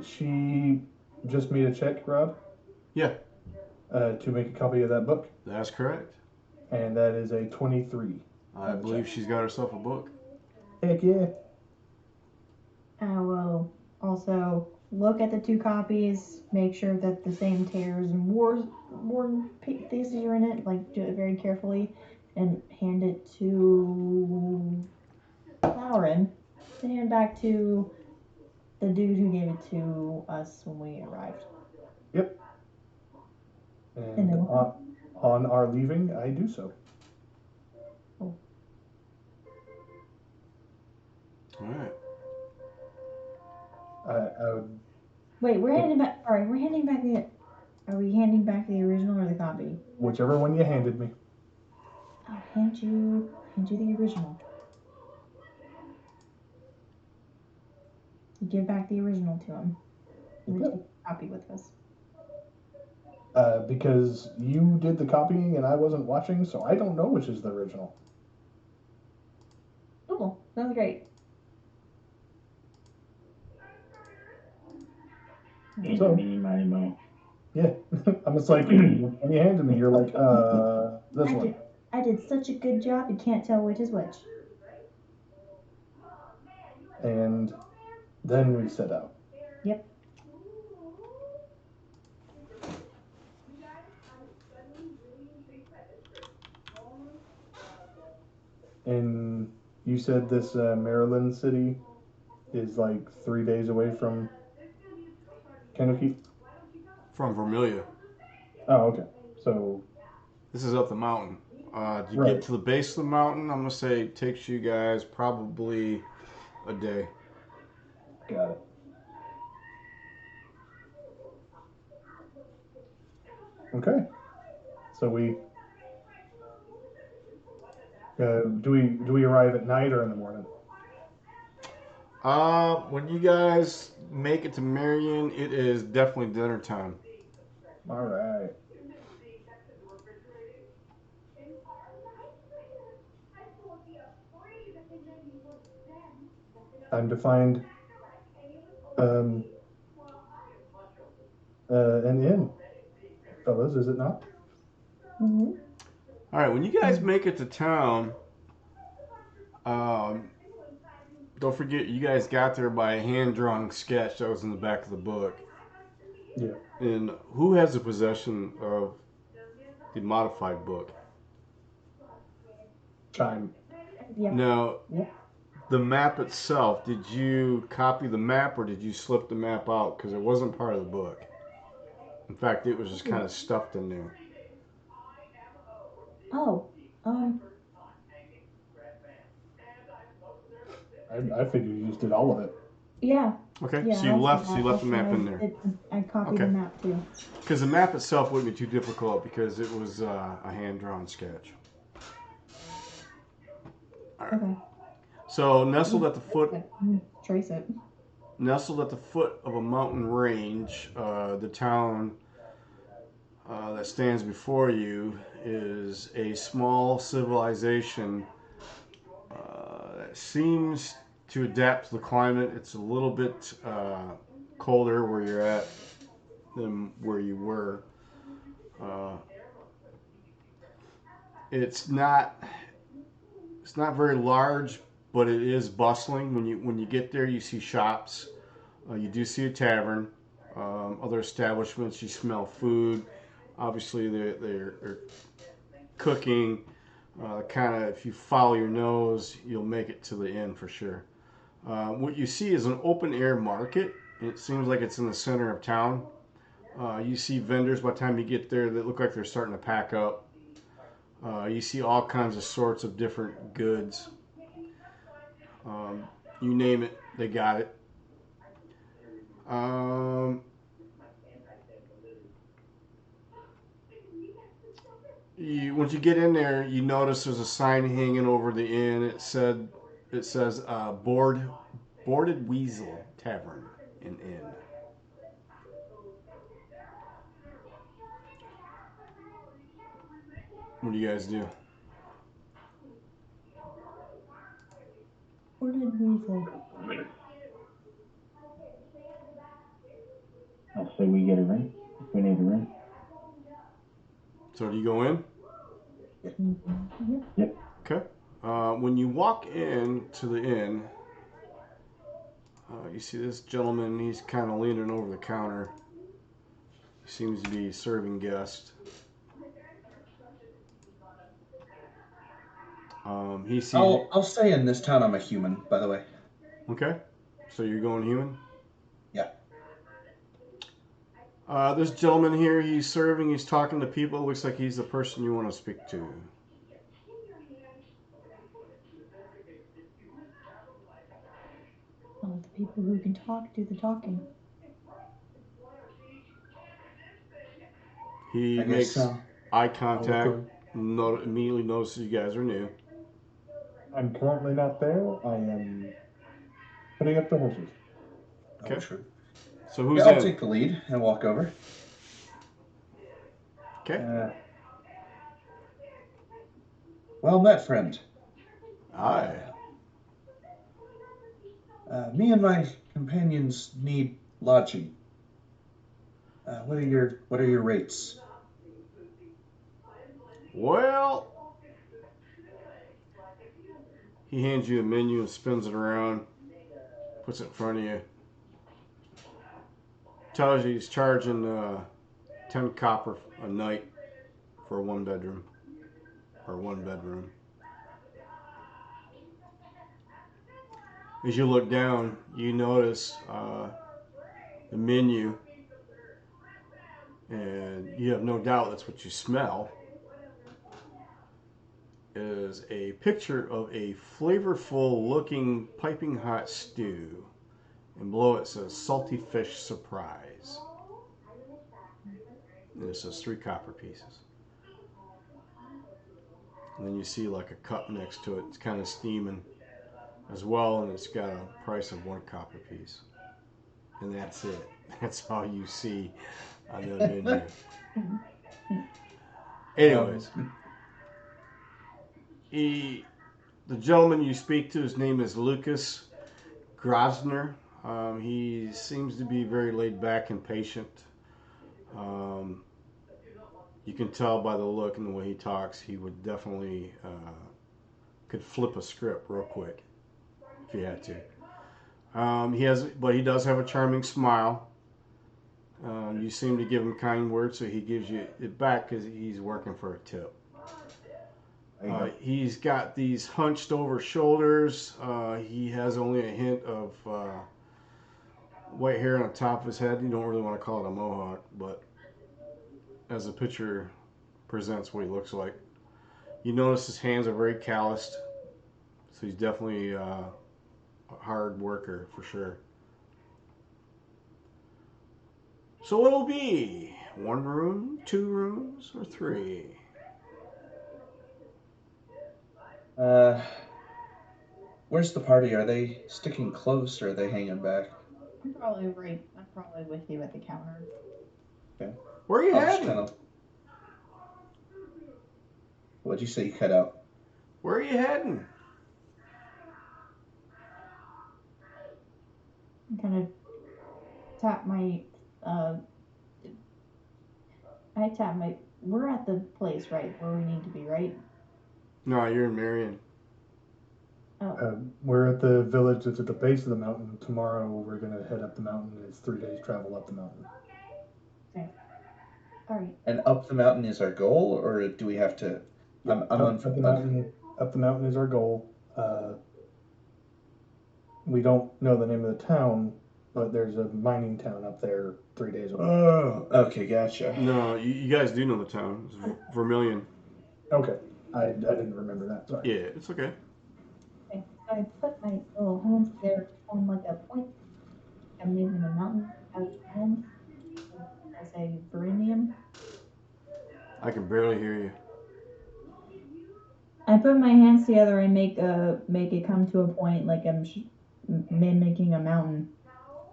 She just made a check, Rob. Yeah. To make a copy of that book. That's correct. And that is a 23. I believe she's got herself a book. Heck yeah. I will also look at the 2 copies, make sure that the same tears and worn pieces are in it, like do it very carefully, and hand it to Lauren to hand back to the dude who gave it to us when we arrived. Yep. And on our leaving, I do so. Oh. All right. Wait, we're handing back. Sorry, we're handing back the. Are we handing back the original or the copy? Whichever one you handed me. I'll hand you the original. You give back the original to him. We take a copy with us. Because you did the copying and I wasn't watching, so I don't know which is the original. Cool. Sounds great. So, mini mo. Yeah. I'm just like, when you handed me, you're like, this one. I did such a good job, you can't tell which is which. And then we set out. Yep. And you said this Maryland city is like 3 days away from Candlekeep? From Vermeillon. Oh, okay. So this is up the mountain. You get to the base of the mountain, I'm going to say it takes you guys probably a day. Got it. Okay. So we do we arrive at night or in the morning? When you guys make it to Marion, it is definitely dinner time. All right. Time to find an inn, fellas, is it not? Mm-hmm. All right, when you guys make it to town, don't forget you guys got there by a hand-drawn sketch that was in the back of the book. Yeah. And who has the possession of the modified book? Chime. Yep. Now, Yep. the map itself, did you copy the map or did you slip the map out? Because it wasn't part of the book. In fact, it was just kind of stuffed in there. Oh, I figured you just did all of it. Yeah. Okay, Yeah, so you left the map in there. I copied the map too. Because the map itself wouldn't be too difficult because it was a hand-drawn sketch. All right. Okay. So nestled at the foot. Trace it. Nestled at the foot of a mountain range, the town that stands before you is a small civilization seems to adapt to the climate. It's a little bit colder where you're at than where you were. Uh, it's not very large, but it is bustling. When you get there, you see shops. You do see a tavern, other establishments. You smell food. Obviously, they're cooking. Kind of, if you follow your nose, you'll make it to the inn for sure. What you see is an open air market. It seems like it's in the center of town. You see vendors by the time you get there that look like they're starting to pack up. You see all kinds of sorts of different goods. You name it, they got it. Once you get in there, you notice there's a sign hanging over the inn. It says Boarded Weasel Tavern and Inn. What do you guys do? Boarded Weasel. I'll say we get a ring. If we need a ring. So do you go in? Mm-hmm. Yep. Okay. When you walk into the inn, you see this gentleman. He's kind of leaning over the counter. He seems to be serving guests. He sees. I'll say in this town I'm a human, by the way. Okay. So you're going human? Yeah. This gentleman here, he's serving. He's talking to people. Looks like he's the person you want to speak to. Oh, the people who can talk do the talking. He I guess makes so. eye contact. Immediately notices you guys are new. I'm currently not there. I am putting up the horses. Okay. Oh, true. So who's I'll in? take the lead and walk over. Okay. Well met, friend. Aye. Me and my companions need lodging. What are your rates? Well, he hands you a menu and spins it around, puts it in front of you. Tells you he's charging 10 copper a night for a one bedroom. As you look down, you notice the menu, and you have no doubt that's what you smell, is a picture of a flavorful looking piping hot stew. And below it says salty fish surprise. And it says 3 copper pieces. And then you see like a cup next to it. It's kind of steaming as well, and it's got a price of 1 copper piece. And that's it. That's all you see on the menu. Anyways, the gentleman you speak to, his name is Lucas Grosner. He seems to be very laid back and patient. You can tell by the look and the way he talks, he would definitely could flip a script real quick if he had to. But he does have a charming smile. You seem to give him kind words, so he gives you it back because he's working for a tip. He's got these hunched over shoulders. He has only a hint of white hair on the top of his head. You don't really want to call it a mohawk, but as the picture presents what he looks like. You notice his hands are very calloused, so he's definitely a hard worker for sure. So what'll be? 1 room, 2 rooms, or 3? Where's the party? Are they sticking close or are they hanging back? I'm probably with you at the counter. Okay. Where are you heading? What'd you say you cut out? Where are you heading? kind of tap my. I tap my. We're at the place, right, where we need to be, right? No, you're in Marion. Oh, We're at the village that's at the base of the mountain. Tomorrow we're gonna head up the mountain. It's 3 days travel up the mountain. okay. All right. And up the mountain is our goal, or do we have to? I'm Up the mountain. Up the mountain is our goal. We don't know the name of the town, but there's a mining town up there 3 days away. Oh, okay, gotcha. No, you guys do know the town. It's Vermeillon. Okay, I didn't remember that. Sorry. Yeah, it's okay. Okay. So I put my little hands there to form like a point. I'm making a mountain out of my hands. I say Verenium. I can barely hear you. I put my hands together and make it come to a point like I'm mimicking a mountain.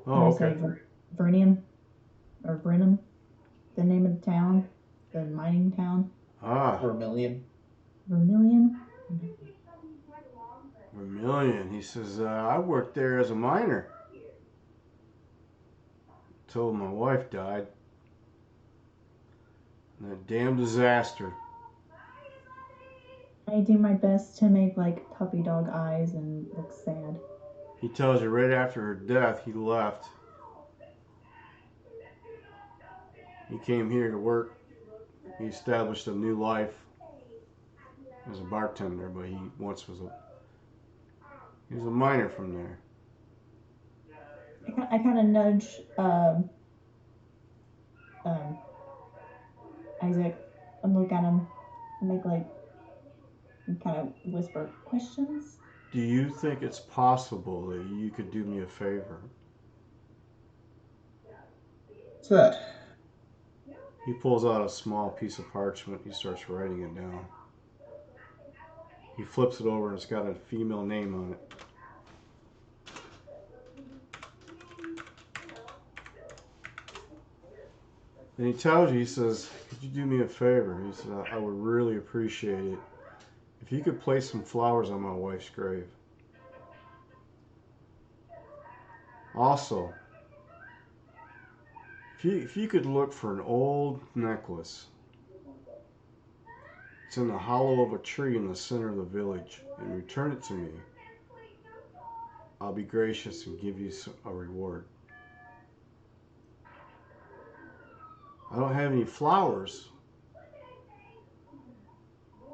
Oh, And I okay. say Vernium or Brenham, the name of the town, the mining town. Ah, Vermilion. Vermilion. Vermilion. He says, I worked there as a miner. Till my wife died. And that damn disaster. I do my best to make like puppy dog eyes and look sad. He tells you right after her death, he left. He came here to work. He established a new life as a bartender, but he once was he was a miner from there. I kind of nudge Isaac and look at him and make like and kind of whisper questions. Do you think it's possible that you could do me a favor? What's that? He pulls out a small piece of parchment. He starts writing it down. He flips it over and it's got a female name on it. And he tells you, he says, could you do me a favor? He says, I would really appreciate it if you could place some flowers on my wife's grave. Also, if you could look for an old necklace. It's in the hollow of a tree in the center of the village, and return it to me. I'll be gracious and give you a reward. I don't have any flowers,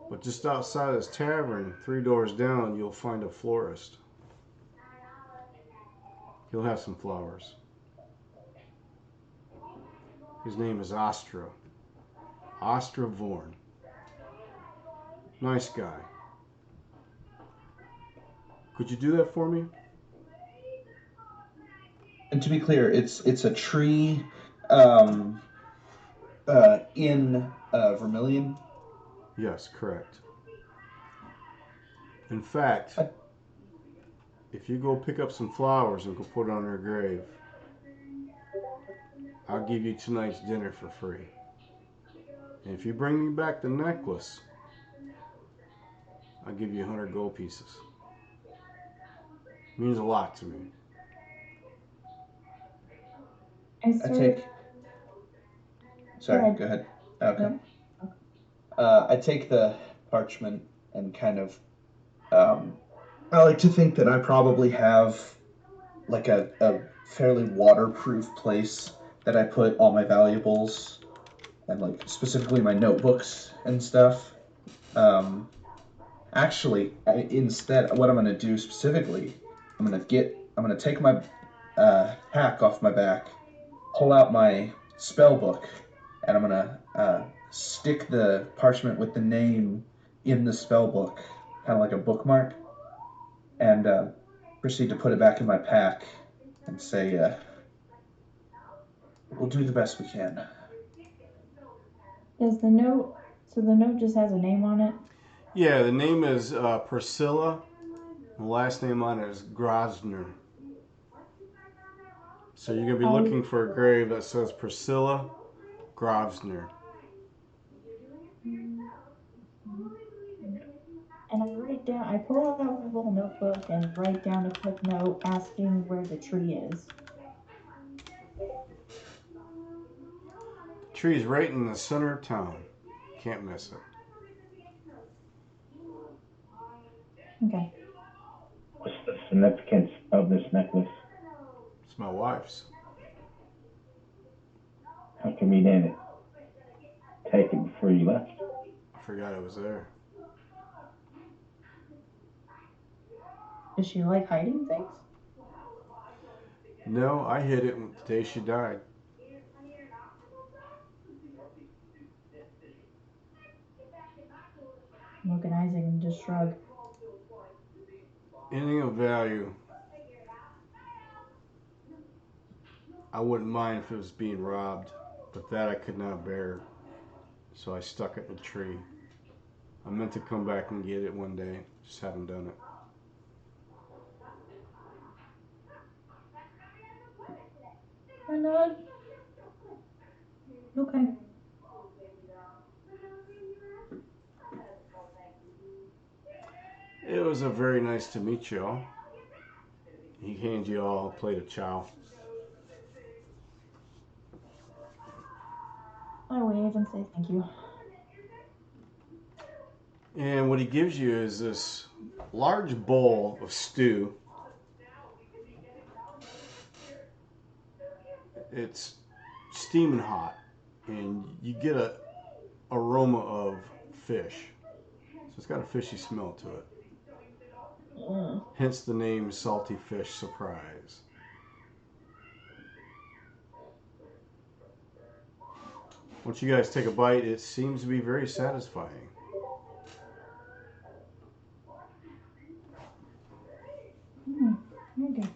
but just outside this tavern, 3 doors down, you'll find a florist. He'll have some flowers. His name is Astra. Astra Vorn. Nice guy. Could you do that for me? And to be clear, it's a tree in Vermilion. Yes, correct. In fact, if you go pick up some flowers and go put it on her grave, I'll give you tonight's dinner for free. And if you bring me back the necklace, I'll give you 100 gold pieces. It means a lot to me. I take. Sorry, go ahead. Okay. I take the parchment and kind of. I like to think that I probably have like a fairly waterproof place that I put all my valuables and like specifically my notebooks and stuff. Actually, instead, what I'm gonna do specifically, I'm gonna take my pack off my back, pull out my spell book, and I'm gonna stick the parchment with the name in the spell book, kind of like a bookmark, and proceed to put it back in my pack and say, we'll do the best we can. Does the note? So the note just has a name on it. Yeah, the name is Priscilla. The last name on it is Grosner. So you're going to be looking for a grave that says Priscilla Grosner. And I pull out my little notebook and write down a quick note asking where the tree is. The tree's right in the center of town. Can't miss it. Okay. What's the significance of this necklace? It's my wife's. How come you didn't take it before you left? I forgot it was there. Does she like hiding things? No, I hid it the day she died. Look at Isaac and just shrug. Anything of value, I wouldn't mind if it was being robbed, but that I could not bear. So I stuck it in a tree. I meant to come back and get it one day, just haven't done it. I nod. Okay. It was a very nice to meet you all. He hands you all a plate of chow. I wave and say thank you. And what he gives you is this large bowl of stew. It's steaming hot, and you get a aroma of fish. So it's got a fishy smell to it. Hence the name Salty Fish Surprise. Once you guys take a bite, it seems to be very satisfying. Okay.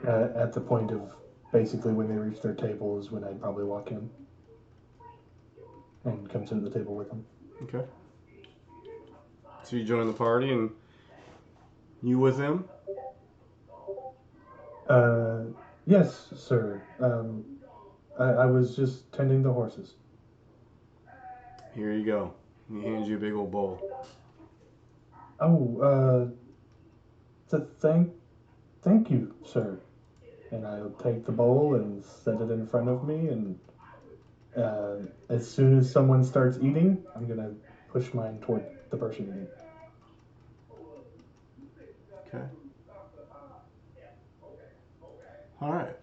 At the point of basically when they reach their table is when I'd probably walk in and come sit at the table with them. Okay. So you join the party, and you with them? Yes, sir. I was just tending the horses. Here you go. He hands you a big old bowl. Oh, thank you, sir. And I'll take the bowl and set it in front of me, and as soon as someone starts eating, I'm gonna push mine toward the person eating. Okay. All right.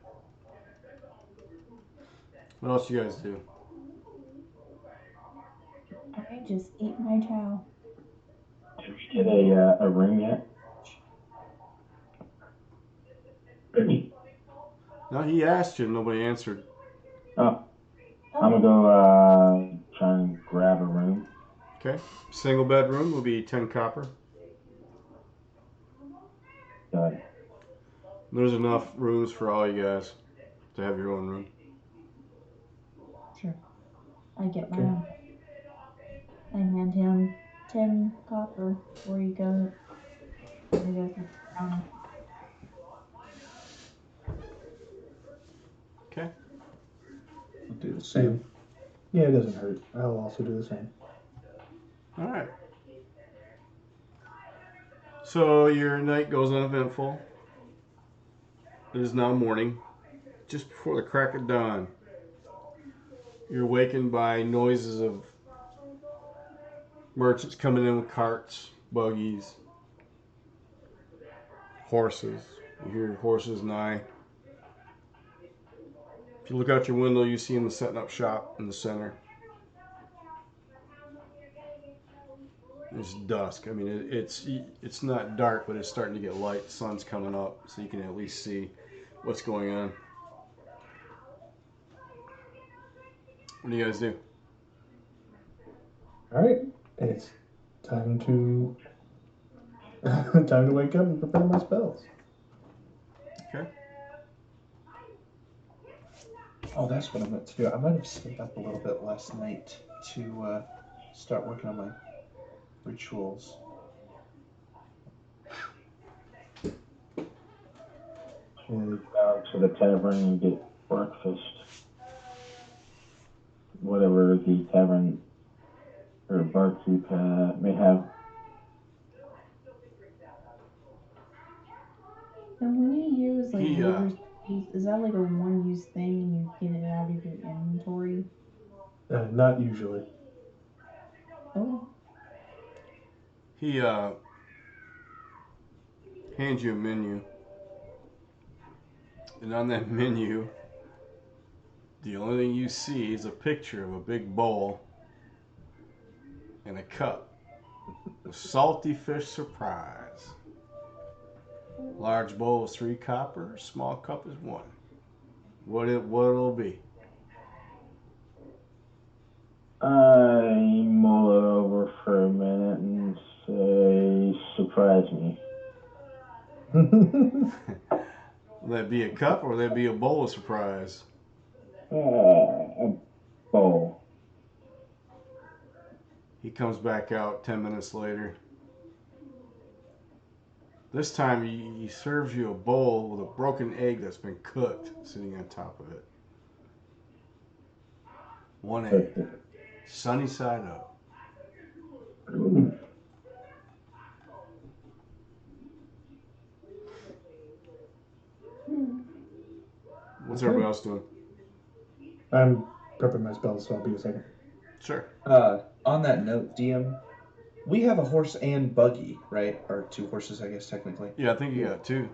What else you guys do? I just eat my chow. Did we get a ring yet? No, he asked you, nobody answered. Oh, I'm gonna go try and grab a room. Okay. Single bedroom will be 10 copper. Got it. There's enough rooms for all you guys to have your own room. Sure. I get my own. I hand him 10 copper before he goes to the counter. Okay. I'll do the same. Yeah, it doesn't hurt. I'll also do the same. All right. So your night goes uneventful. It is now morning, just before the crack of dawn. You're awakened by noises of merchants coming in with carts, buggies, horses. You hear horses nigh. If you look out your window, you see them setting up shop in the center. It's dusk. I mean, it's not dark, but it's starting to get light. The sun's coming up, so you can at least see what's going on. What do you guys do? All right, it's time to wake up and prepare my spells. Okay. Oh, that's what I meant to do. I might have stayed up a little bit last night to start working on my rituals. Go to the tavern and get breakfast. Whatever the tavern or barkeep may have. And when you use like He overseas, is that like a one-use thing and you get it out of your inventory? Not usually. Oh, he hands you a menu, and on that menu, the only thing you see is a picture of a big bowl and a cup. A salty fish surprise. Large bowl is 3 copper. Small cup is 1. What'll be? I mull it over for a minute and say, surprise me. Will that be a cup or will that be a bowl of surprise? A bowl. He comes back out 10 minutes later. This time he serves you a bowl with a broken egg that's been cooked sitting on top of it. 1 egg, sunny side up. What's everybody else doing? I'm prepping my spells, so I'll be a second. Sure. On that note, DM, we have a horse and buggy, right? Or 2 horses, I guess, technically. Yeah, I think you got 2.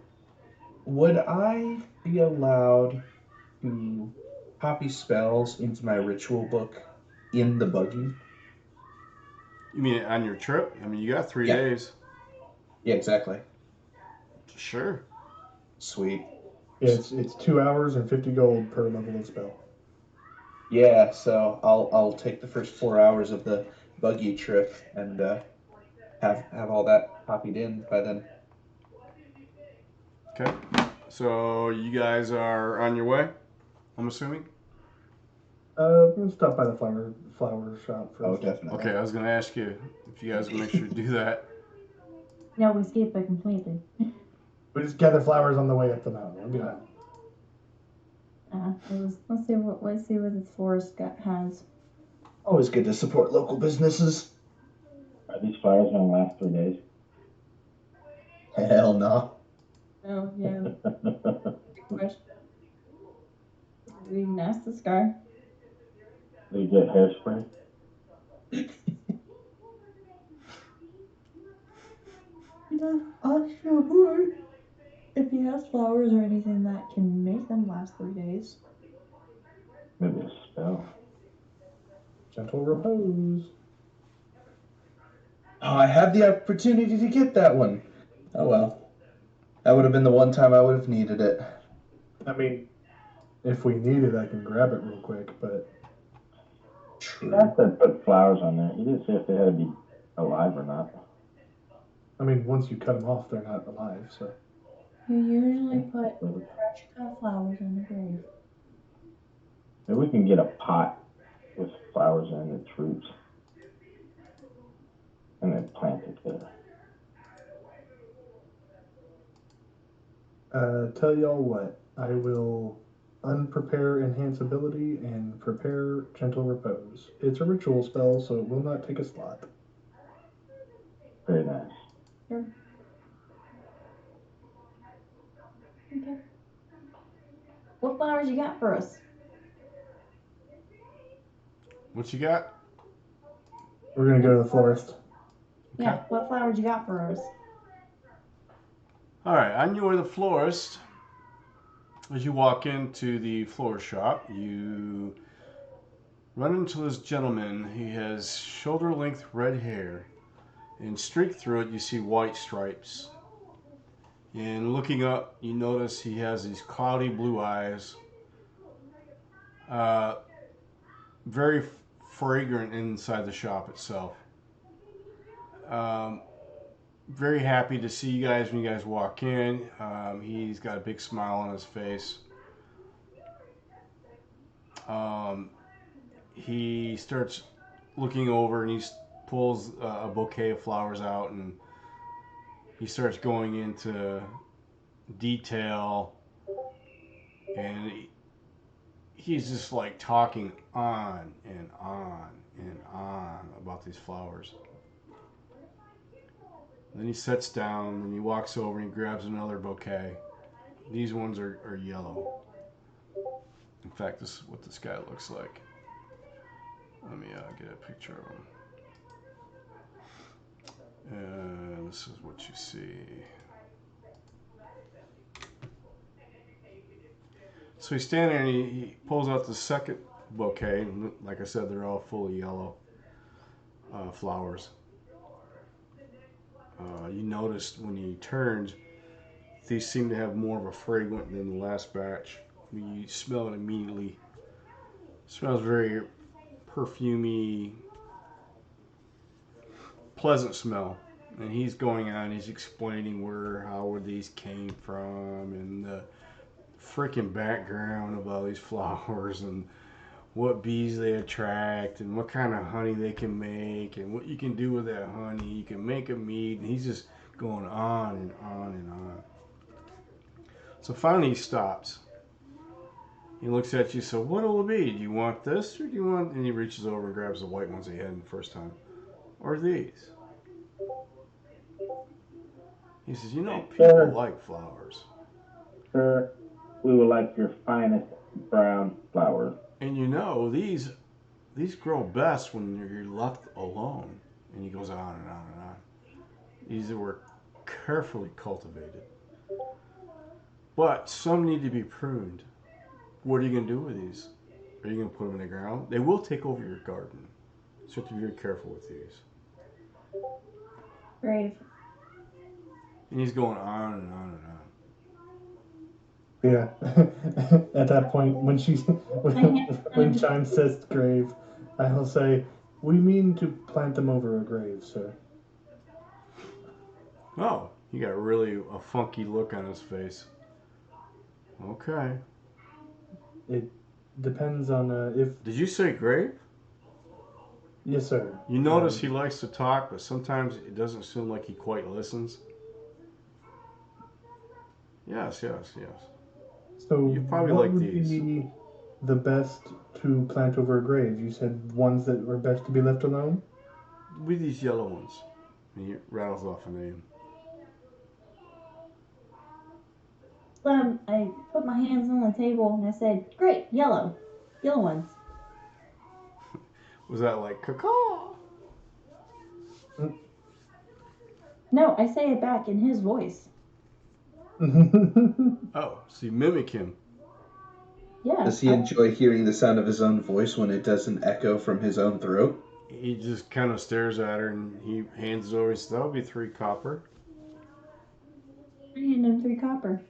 Would I be allowed to copy spells into my ritual book in the buggy? You mean on your trip? I mean, you got 3 Yeah. days. Yeah, exactly. Sure. Sweet. Yeah, it's 2 hours and 50 gold per level of spell. Yeah, so I'll take the first 4 hours of the buggy trip and have all that copied in by then. Okay. So you guys are on your way, I'm assuming? We'll stop by the flower shop first. Oh, definitely. Okay, I was going to ask you if you guys would make sure to do that. no, we skip it completely. We just gather flowers on the way up the mountain. We'll be fine. Let's see what the florist has. Always good to support local businesses. Are these flowers going to last 3 days? Hell no. Oh yeah, good question. We can ask this guy. Do you get hairspray? Ask your boy if he has flowers or anything that can make them last 3 days. Maybe a spell. Gentle repose. Oh, I had the opportunity to get that one. Oh well. That would have been the one time I would have needed it. I mean, if we need it, I can grab it real quick, but... True. You have to put flowers on there. You didn't say if they had to be alive or not. I mean, once you cut them off, they're not alive, so... You usually put fresh cut flowers in the grave. Maybe we can get a pot with flowers in its roots. And then plant it there. Tell y'all what. I will unprepare enhance ability and prepare gentle repose. It's a ritual spell, so it will not take a slot. Very nice. Sure. Okay. What flowers you got for us? What you got? We're gonna go to the florist. Yeah, what flowers you got for us? All right, on your way to the florist, as you walk into the florist shop, you run into this gentleman. He has shoulder-length red hair, and streaked through it, you see white stripes. And looking up, you notice he has these cloudy blue eyes. Very fragrant inside the shop itself. Very happy to see you guys when you guys walk in. He's got a big smile on his face. He starts looking over and he pulls a bouquet of flowers out and he starts going into detail, and he's just like talking on and on and on about these flowers. Then he sits down and he walks over and he grabs another bouquet These ones are yellow. In fact, this is what this guy looks like. Let me get a picture of him. And this is what you see. So he's standing there and he pulls out the second bouquet. And like I said, they're all full of yellow flowers. You noticed when he turns, these seem to have more of a fragrance than the last batch. When you smell it immediately, it smells very perfumey, pleasant smell. And he's going on, he's explaining how these came from and the freaking background of all these flowers and what bees they attract and what kind of honey they can make and what you can do with that honey. You can make a mead, and he's just going on and on and on. So finally he stops. He looks at you, so what'll it be? Do you want this or do you want... And he reaches over and grabs the white ones he had the first time. Or these. He says, you know, people like flowers. Sir, we would like your finest brown flowers. And you know, these grow best when you're left alone. And he goes on and on and on. These were carefully cultivated. But some need to be pruned. What are you going to do with these? Are you going to put them in the ground? They will take over your garden. So you have to be very careful with these. Grave. And he's going on and on and on. Yeah. At that point, when Chime says grave, I will say, we mean to plant them over a grave, sir. Oh, he got really a funky look on his face. Okay. It depends on if... Did you say grave? Yes, sir. You notice he likes to talk, but sometimes it doesn't seem like he quite listens. Yes. So You probably what like would these. be the best to plant over a grave? You said ones that were best to be left alone? With these yellow ones. And he rattles off a name. I put my hands on the table and I said, great, yellow ones. Was that like, caw? No, I say it back in his voice. Oh, so you mimic him. Yeah. Does he enjoy hearing the sound of his own voice when it doesn't echo from his own throat? He just kind of stares at her and he hands it over. He says, that'll be 3 copper. I hand him 3 copper.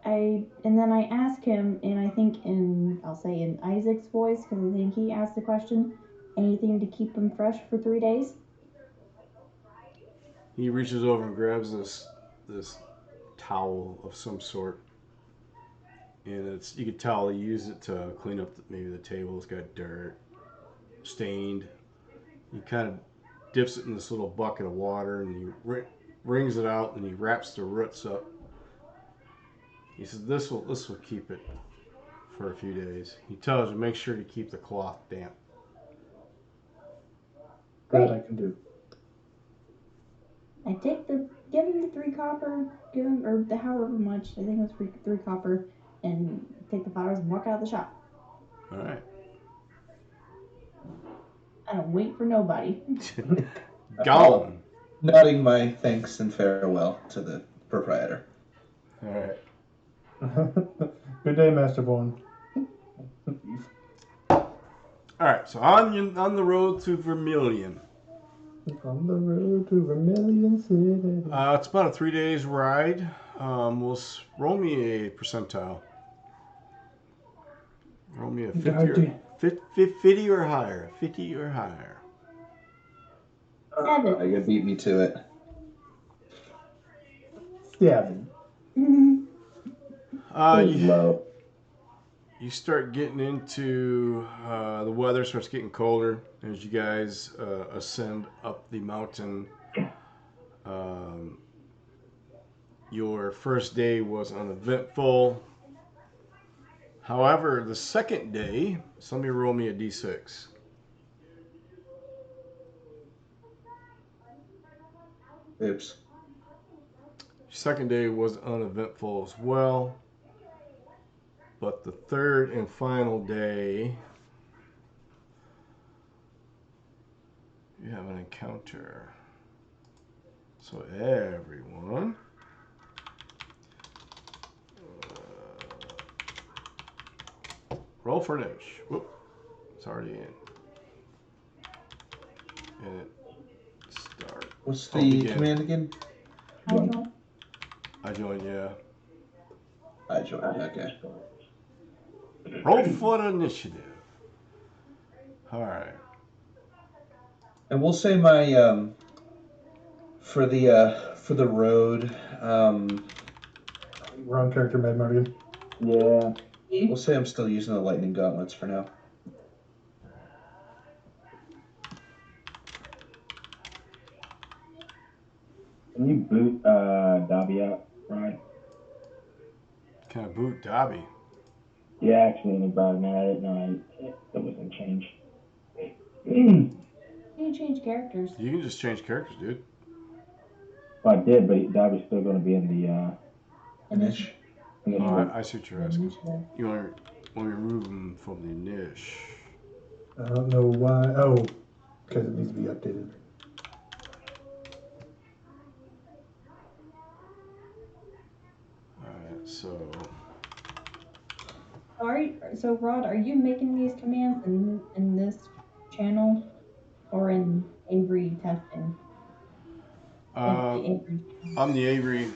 And then I ask him, and I think I'll say in Isaac's voice, because I think he asked the question, anything to keep him fresh for 3 days? He reaches over and grabs this towel of some sort. And you can tell he used it to clean up maybe the table. It's got dirt, stained. He kind of dips it in this little bucket of water and he wrings it out and he wraps the roots up. He says this will keep it for a few days. He tells you make sure to keep the cloth damp. That I can do. I give him the 3 copper, or the however much, I think it was 3 copper, and take the flowers and walk out of the shop. All right. I don't wait for nobody. Gone. Nodding my thanks and farewell to the proprietor. All right. Good day, Master Bourne. All right. So on the road to Vermeillon. On the road to Vermeillon City. It's about a 3 days ride. Roll me a percentile. Roll me a 50 or higher. 50 or higher. 7. You beat me to it. 7. You start getting into the weather starts getting colder as you guys ascend up the mountain. Your first day was uneventful. However, the second day, somebody roll me a d6. Oops. Second day was uneventful as well. But the third and final day, you have an encounter. So everyone, roll for an inch. Whoop, it's already in. And it start. What's the command again? I joined, yeah. I joined, okay. Roll for the initiative. Alright. And we'll say my for the road, Wrong character, Mad Mardigan. Yeah. we'll say I'm still using the lightning gauntlets for now. Can you boot Dobby out, Ryan? Can I boot Dobby? Yeah, actually, anybody, man. I didn't know it wasn't changed. You can change characters. You can just change characters, dude. Well, I did, but Dobby's still going to be in the Inish. Oh, I see what you're asking. Initiative. You want to remove them from the niche. I don't know why. Oh, because it needs to be updated. Alright, so So Rod, are you making these commands in this channel or in Avery testing? I'm the Avery.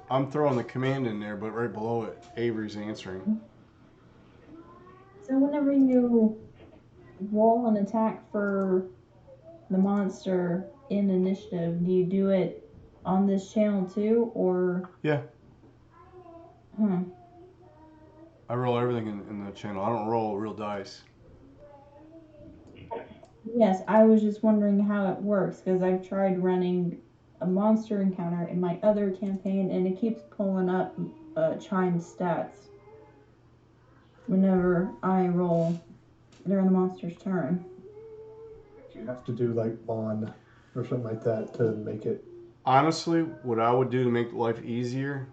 I'm throwing the command in there, but right below it, Avery's answering. So whenever you roll an attack for the monster in initiative, do you do it on this channel too, or? Yeah. Huh. I roll everything in the channel. I don't roll real dice. Yes, I was just wondering how it works because I've tried running a monster encounter in my other campaign and it keeps pulling up Chime stats whenever I roll during the monster's turn. You have to do like bond or something like that to make it. Honestly, what I would do to make life easier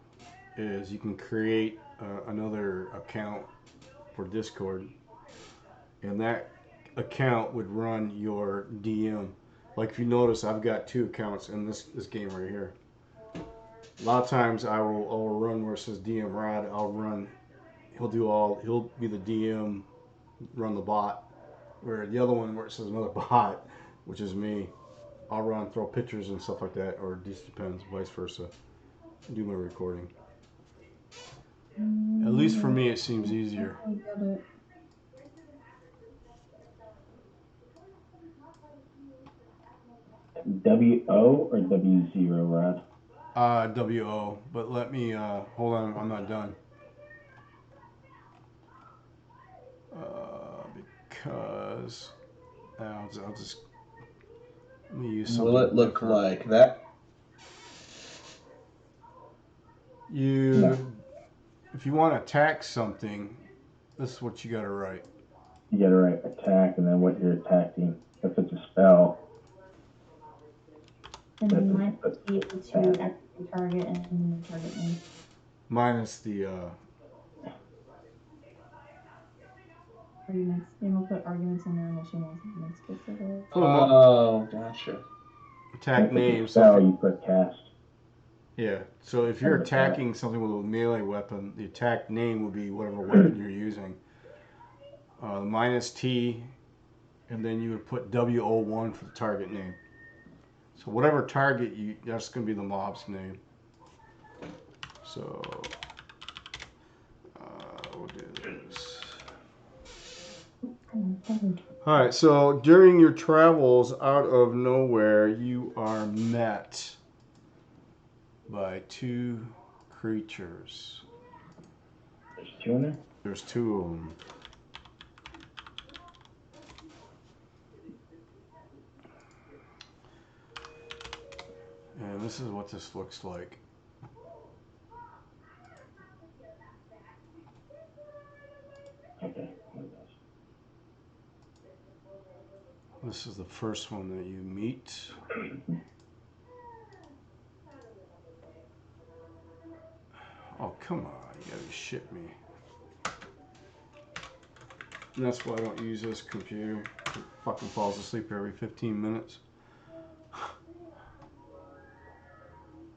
is you can create another account for Discord, and that account would run your DM. Like if you notice, I've got 2 accounts in this game right here. A lot of times I'll run where it says DM Rod. He'll be the DM, run the bot. Where the other one where it says another bot, which is me, I'll run, throw pictures and stuff like that, or it just depends, vice versa. Do my recording. At least for me, it seems easier. I get it. WO or W0, Rod? WO, but let me, hold on, I'm not done. Because, I'll just, let me use something Will it look different. like that? If you want to attack something, this is what you got to write. You got to write attack and then what you're attacking. If it's a spell. And then mine would be to activate the target and then the target name. Minus the, arguments. Then we'll put arguments in there unless you want something specific. Oh, gotcha. Attack name. Spell, you put cast. Yeah, so if you're attacking something with a melee weapon, the attack name will be whatever weapon you're using. Minus T, and then you would put WO1 for the target name. So whatever target that's going to be the mob's name. So, we'll do this. Alright, so during your travels out of nowhere, you are met by 2 creatures. There's 2 in there? There's 2 of them. And this is what this looks like. Okay. This is the first one that you meet. Oh, come on. You gotta shit me. And that's why I don't use this computer. It fucking falls asleep every 15 minutes.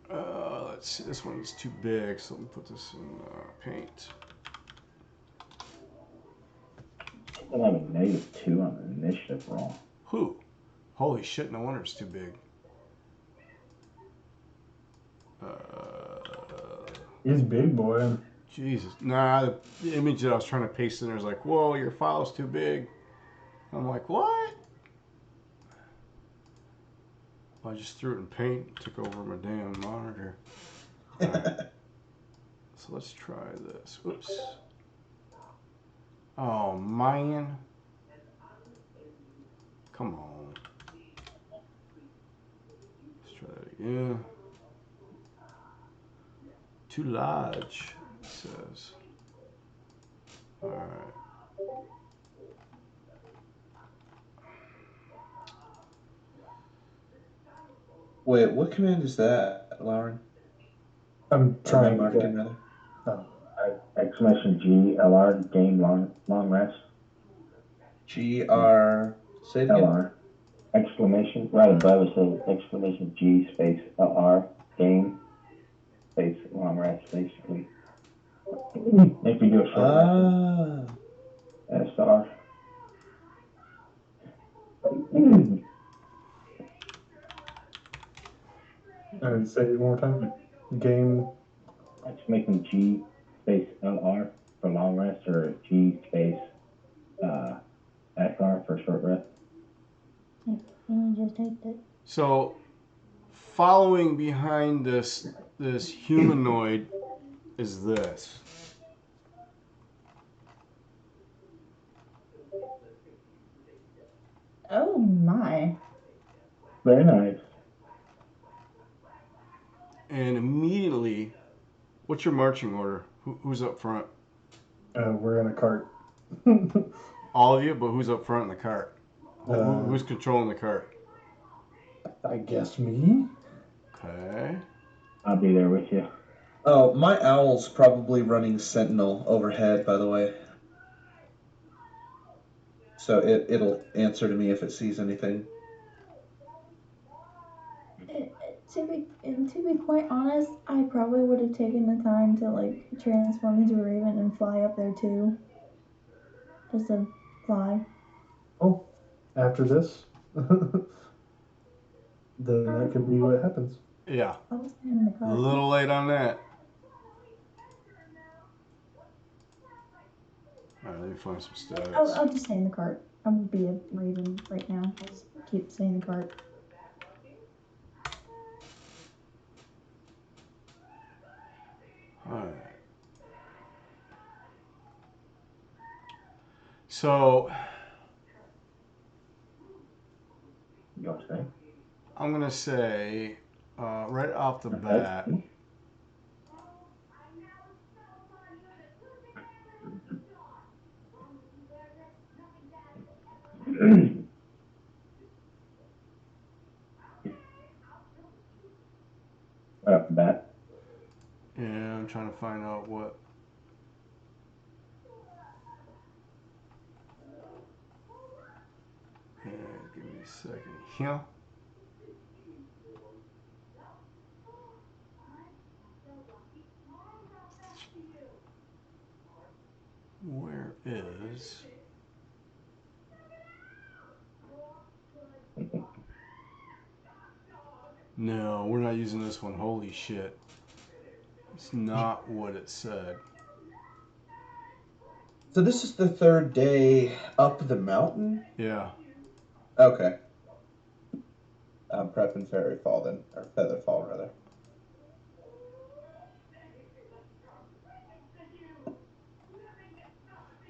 Let's see. This one's too big, so let me put this in paint. I have a -2 on the initiative roll. Who? Holy shit, no wonder it's too big. It's big, boy. Jesus. Nah, the image that I was trying to paste in there is like, whoa, your file's too big. I'm like, what? I just threw it in paint, took over my damn monitor. Right. So let's try this. Oops. Oh, man. Come on. Let's try that again. Too large, it says. Alright. Wait, what command is that, Lauren? I'm trying to Martin, rather. !G LR game long rest. GR. Say it again. LR. Exclamation right above it says !G space LR game space long rest basically. If you do a short rest, SR. And say it one more time. Game. Exclamation G space LR for long rest or G space SR for short rest. You just typed it. So, following behind this humanoid is this. Oh my. Very nice. And immediately, what's your marching order? Who's up front? We're in a cart. All of you, but who's up front in the cart? Who's controlling the cart? I guess me. Okay. I'll be there with you. Oh, my owl's probably running Sentinel overhead, by the way. So it'll answer to me if it sees anything. To be quite honest, I probably would have taken the time to like transform into a raven and fly up there too. Just to fly. Oh, after this, then that could be what happens. Yeah. I was in the car. A little late on that. Alright, let me find some stats. I'll just stay in the cart. I'm gonna be a raven right now. I'll just keep staying in the cart. Alright. So, You'll say. I'm going to say, right off the bat, Right off the bat. yeah, I'm trying to find out what. Yeah, give me a second here. Where is... No, we're not using this one. Holy shit. It's not what it said. So this is the third day up the mountain? Yeah. Okay. I'm prepping Fairy Fall then, or Feather Fall rather.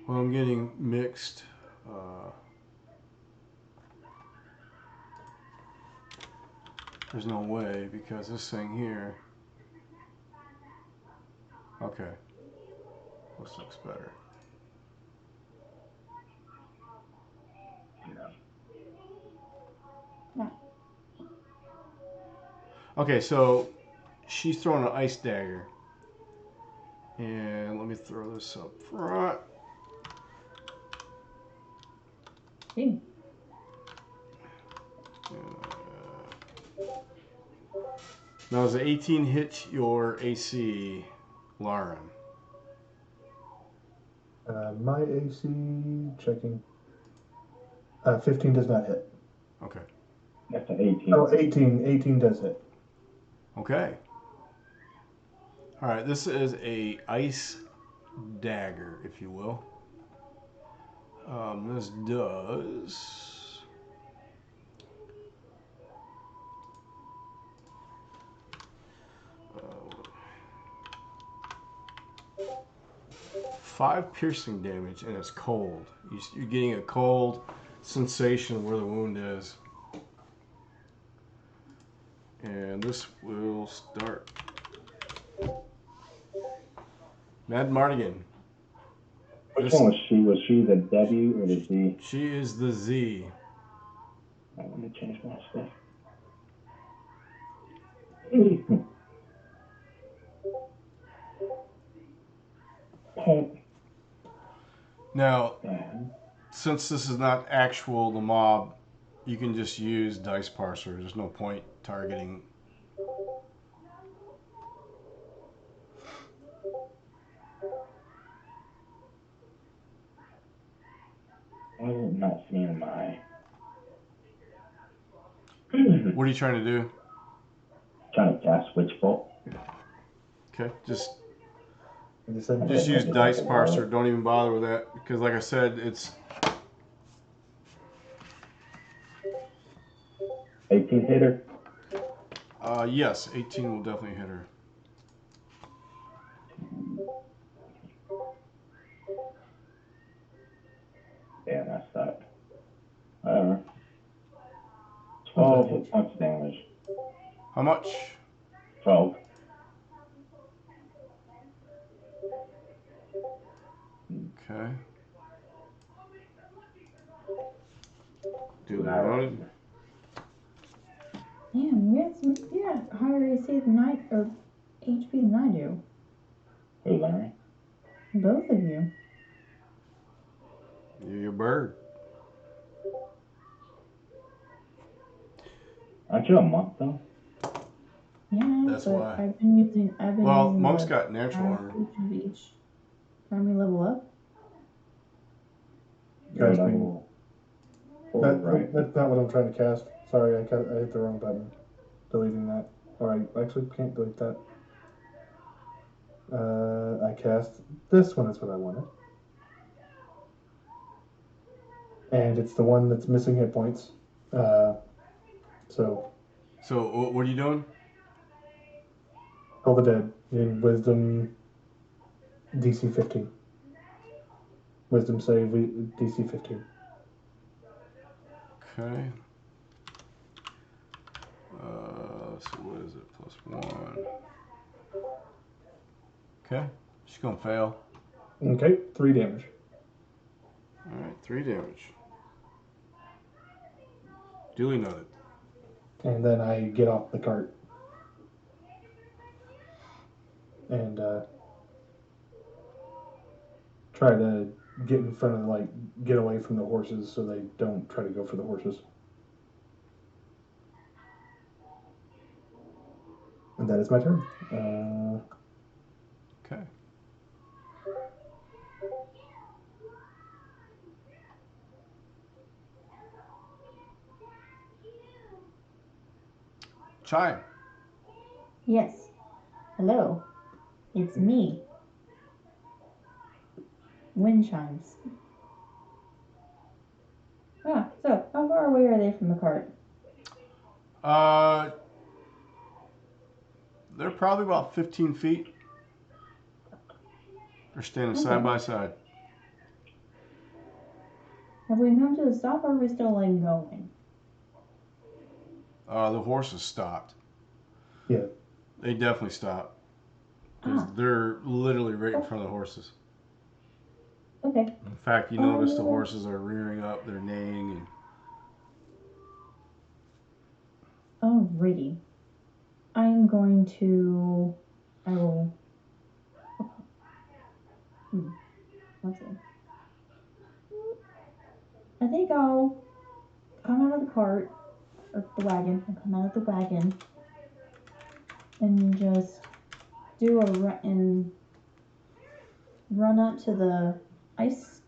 Well, I'm getting mixed. There's no way because this thing here. Okay. This looks better. Yeah. Okay, so she's throwing an ice dagger. And let me throw this up front. Hey. Now, does the 18 hit your AC, Lauren? My AC checking. 15 does not hit. Okay. That's an 18. Oh, 18 does hit. Okay. All right, this is a ice dagger, if you will. This does 5 piercing damage, and it's cold. You're getting a cold sensation where the wound is. And this will start. Mad Mardigan. Which one was she? Was she the W or the Z? She is the Z. Let me change my stuff. Now, since this is not actual, the mob, you can just use dice parser. There's no point targeting. Why is it not seeing my... What are you trying to do? Trying to cast Witch Bolt. Okay, just Just use dice parser. Don't even bother with that because, like I said, it's 18 hitter. Yes, 18 will definitely hit her. Yeah, that sucked. Whatever. 12 hit points damage. How much? 12. Okay. Do that on Damn, you have higher AC than I, or HP than I do. Who, Larry? Both of you. You're a bird. Aren't you a monk, though? Yeah, That's but why. I've been using Well, what, monk's got natural armor. each of each. Let me level up. You're Cast level 4, right? That's not what I'm trying to cast. Sorry, I hit the wrong button. Deleting that. Or I actually can't delete that. I cast this one is what I wanted. And it's the one that's missing hit points. So what are you doing? Call the Dead in Wisdom DC 15. Wisdom save DC 15. Okay. So what is it? +1. Okay. She's gonna fail. Okay, 3 damage. All right, 3 damage. Duly noted. And then I get off the cart. And try to get in front of, get away from the horses so they don't try to go for the horses. And that is my turn. Okay. Chime. Yes. Hello. It's me. Wind chimes. So how far away are they from the cart? They're probably about 15 feet. They're standing side by side. Have we come to a stop or are we still going? The horses stopped. Yeah. They definitely stopped. Because they're literally right in front of the horses. Okay. In fact, you notice the horses are rearing up, they're neighing. And... Alrighty. I will Let's see. I think I'll come out of the cart, or the wagon. I'll come out of the wagon and just do a run and run up to the ice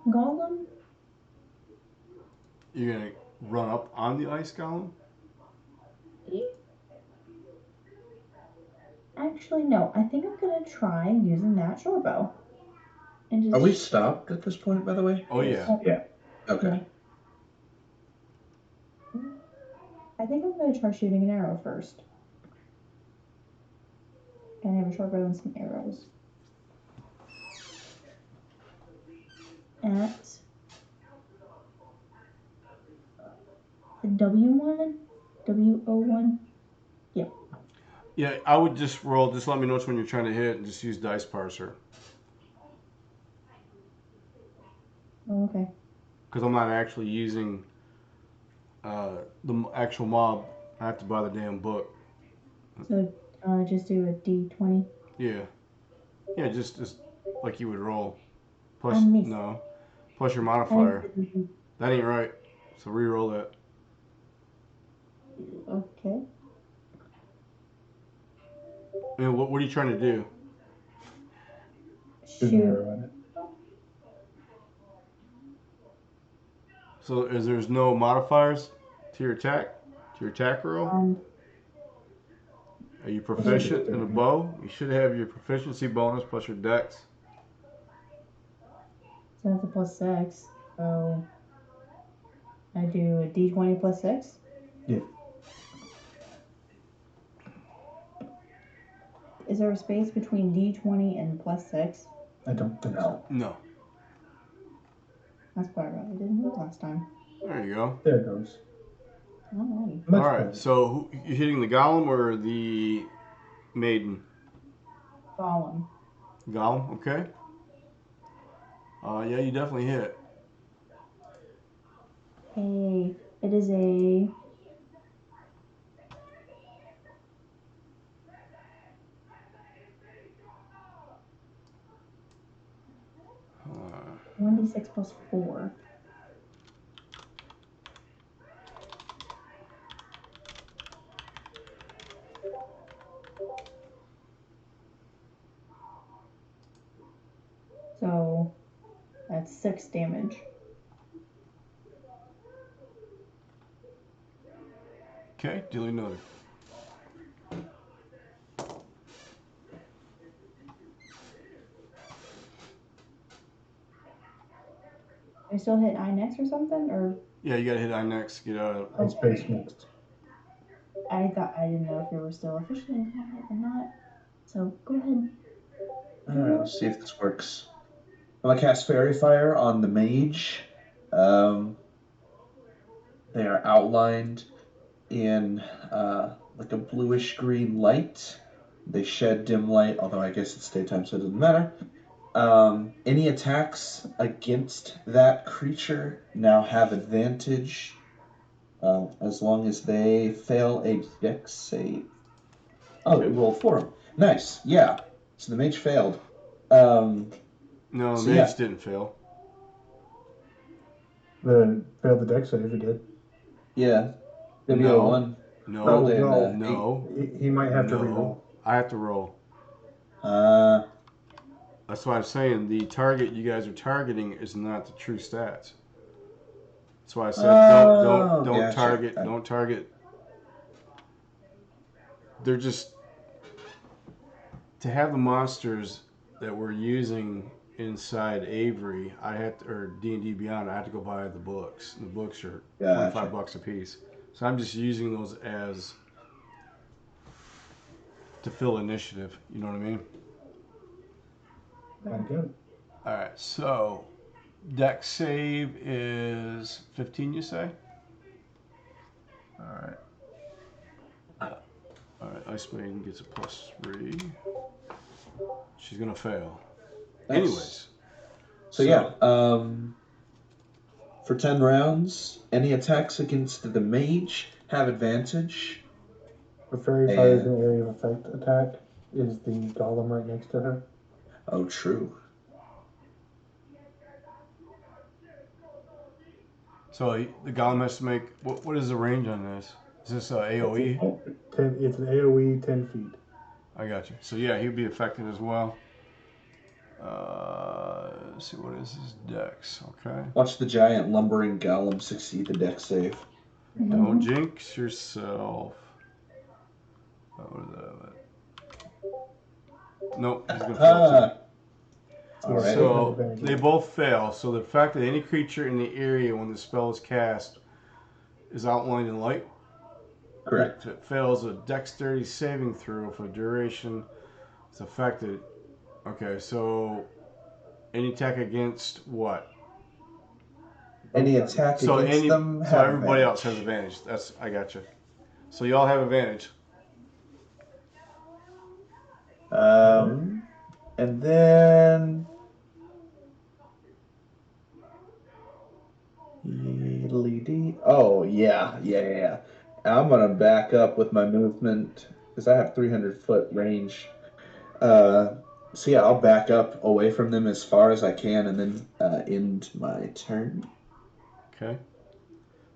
golem. You're gonna run up on the ice golem? Actually, no. I think I'm gonna try using that short bow. And just Are we stopped at this point, by the way? Oh yeah. Yeah. Okay. I think I'm gonna try shooting an arrow first. And I have a short bow and some arrows. At the W1? W01? Yeah, I would just roll. Just let me know which one you're trying to hit, and just use dice parser. Oh, okay. Because I'm not actually using the actual mob. I have to buy the damn book. So just do a D20. Yeah. Yeah, just like you would roll. Plus I missed. no. Plus your modifier. That ain't right. So re-roll that. Okay. I mean, what are you trying to do? Shoot an Shoot. arrow at it. So there's no modifiers to your attack? To your attack roll? Are you proficient in a bow? You should have your proficiency bonus plus your dex. So that's a +6. So I do a D20 +6? Yeah. Is there a space between D20 and +6? I don't think so. No. That's probably right. I didn't do it last time. There you go. There it goes. Alrighty. Much All right. better. So you're hitting the golem or the maiden? Golem. Golem. Okay. Yeah, you definitely hit. Hey, it is a... Uh, 1d6 +4. So that's 6 damage. okay. Duly noted. I still hit I next or something? Or Yeah, you gotta hit I next. Get out of. Ice base next. I didn't know if you were still officially in combat or not. So go ahead. Alright, let's see if this works. I'm gonna cast Fairy Fire on the mage. They are outlined in like a bluish green light. They shed dim light, although I guess it's daytime, so it doesn't matter. Any attacks against that creature now have advantage as long as they fail a dex save. Oh, it rolled for him. Nice, yeah. So the mage failed. No, So, mage yeah. didn't fail. The failed the dex save, it did. Yeah. W01. No. Rolled in, no. No. He might have to No. reroll. I have to roll. That's why I'm saying the target you guys are targeting is not the true stats. That's why I said don't gotcha. target. Don't target. They're just to have the monsters that we're using inside Avery. I had to, or D&D Beyond. I had to go buy the books. The books are $25 a piece. So I'm just using those as to fill initiative. You know what I mean? I get it. All right. So dex save is 15. You say? All right. All right. Ice Maiden gets a +3. She's gonna fail. Nice. Anyways. So yeah, for 10 rounds, any attacks against the mage have advantage. The fairy fire is an area of effect attack. Is the golem right next to her? Oh, true. So the golem has to make. What is the range on this? Is this AOE? It's an AOE 10 feet. I got you. So yeah, he'd be affected as well. Let's see, what is his dex? Okay. Watch the giant lumbering golem succeed the dex save. Don't jinx yourself. What is that? Nope, he's gonna fail too. Alright. So they both fail. So the fact that any creature in the area when the spell is cast is outlined in light. Correct. If it fails a dexterity saving throw for duration, it's affected. Okay, so any attack against what? Any attack against them. So everybody else has advantage. I got you. So you all have advantage. And then oh yeah. I'm gonna back up with my movement because I have 300-foot range. So yeah, I'll back up away from them as far as I can, and then end my turn. Okay.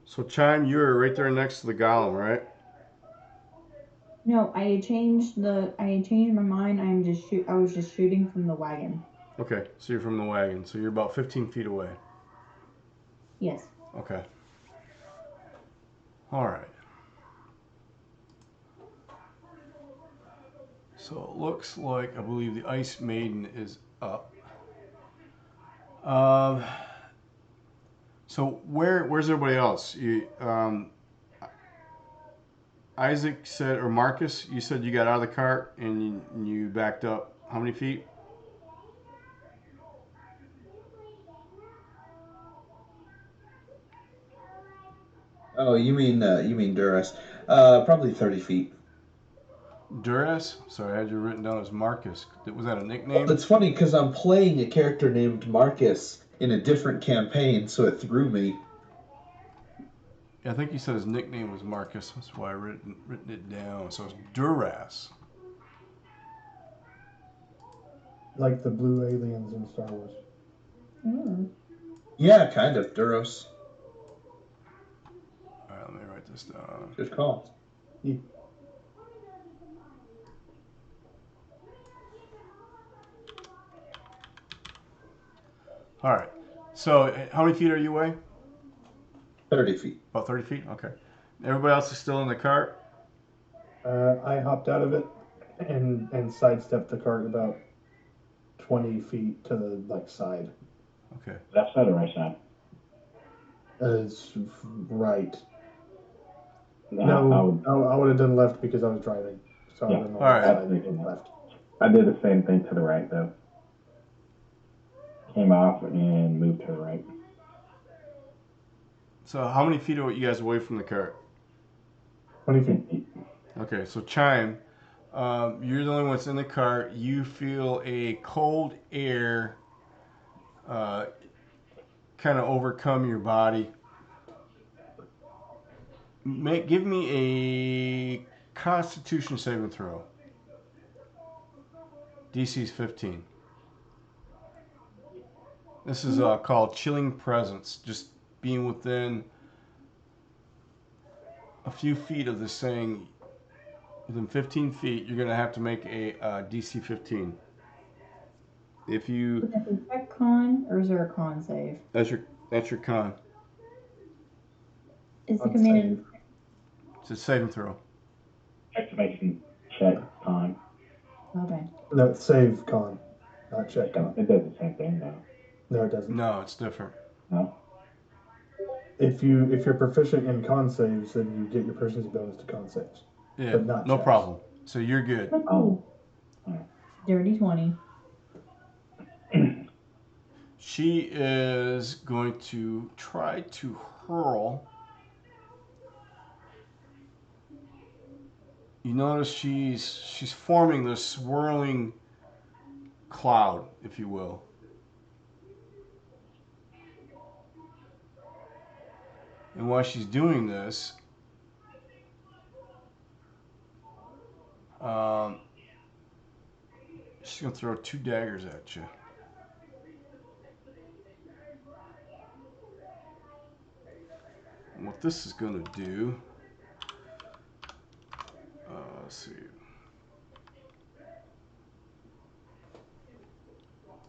So Chime, you're right there next to the golem, right? No, I changed my mind. I was just shooting from the wagon. Okay, so you're from the wagon. So you're about 15 feet away. Yes. Okay. All right. So it looks like I believe the Ice Maiden is up. So where's everybody else? Isaac said, or Marcus, you said you got out of the cart and you backed up. How many feet? Oh, you mean Duras? Probably 30 feet. Duras? Sorry, I had you written down as Marcus. Was that a nickname? Well, it's funny because I'm playing a character named Marcus in a different campaign, so it threw me. Yeah, I think you said his nickname was Marcus. That's why I written it down. So it's Duras. Like the blue aliens in Star Wars. Mm. Yeah, kind of. Duros. All right, let me write this down. Good call. Yeah. All right. So how many feet are you away? 30 feet. About 30 feet? Okay. Everybody else is still in the cart? I hopped out of it and sidestepped the cart about 20 feet to the side. Okay. Left side or right side? It's right. No, I would have done left because I was driving. So Yeah. I would All right. have done left. I did the same thing to the right though. Came off and moved to the right. So how many feet are you guys away from the cart? 20 feet. Okay, so Chime, you're the only one that's in the cart. You feel a cold air kind of overcome your body. Give me a Constitution saving throw. DC's 15. This is called Chilling Presence. Just being within a few feet of this thing, within 15 feet, you're going to have to make a DC 15. If you... Is that a check con, or is there a con save? That's your con. Is the command... It's a saving throw. Activation check con. Okay. No, save con, not check con. It does the same thing though. No, it doesn't. No, it's different. No. If you're proficient in con saves, then you get your person's bonus to con saves. Yeah, But not no checks. problem. So you're good. Oh. Dirty 20. She is going to try to hurl. You notice she's forming this swirling cloud, if you will. And while she's doing this, she's going to throw 2 daggers at you. this is going to do, let's see.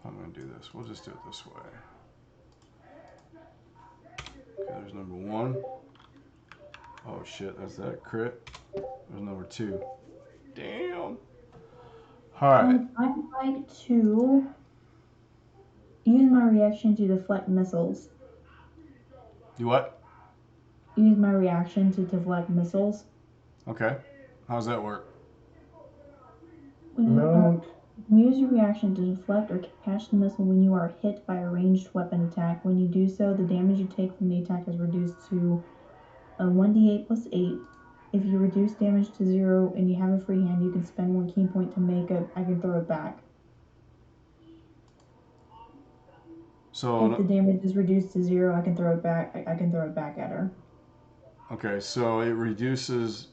I'm going to do this. We'll just do it this way. Okay, there's number 1. Oh shit, that's that crit. There's number 2. Damn. Alright. I'd like to use my reaction to deflect missiles. Do what? Use my reaction to deflect missiles. Okay. How's that work? No. Use your reaction to deflect or catch the missile when you are hit by a ranged weapon attack. When you do so, the damage you take from the attack is reduced to a 1d8 plus 8. If you reduce damage to 0 and you have a free hand, you can spend 1 key point to make it. I can throw it back. So if the damage is reduced to 0, I can throw it back. I can throw it back at her. Okay, so it reduces.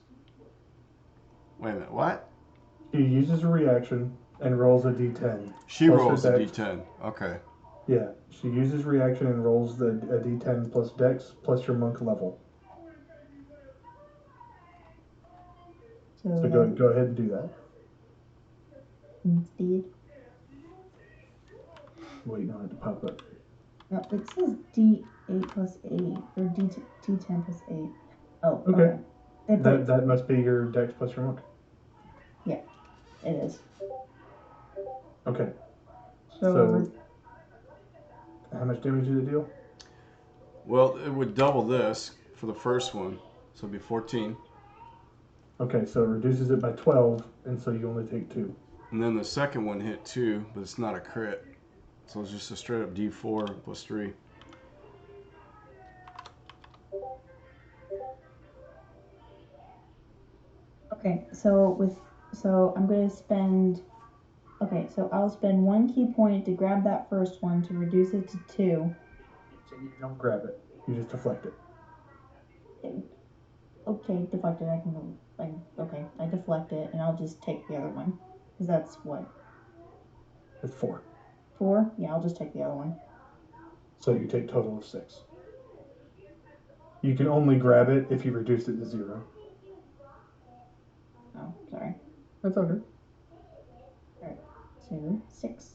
Wait a minute, what? She uses a reaction and rolls a d10. She rolls a d10. Okay. Yeah, she uses reaction and rolls a d10 plus dex plus your monk level. So go ahead and do that. Indeed. Waiting on it to pop up. No, it says d8 plus 8 or d10 plus 8. Oh, okay. That must be your dex plus your monk. Yeah, it is. Okay. So how much damage did it deal? Well, it would double this for the first one, so it'd be 14. Okay, so it reduces it by 12, and so you only take 2. And then the second one hit 2, but it's not a crit. So it's just a straight up d4 plus 3. Okay, so I'm going to spend. Okay, so I'll spend 1 key point to grab that first one to reduce it to 2. So you don't grab it, you just deflect it. Okay, deflect it. Okay, I deflect it, and I'll just take the other one. Because that's what? It's 4. 4? Yeah, I'll just take the other one. So you take total of 6. You can only grab it if you reduce it to 0. Oh, sorry. That's okay. Alright, 2, 6.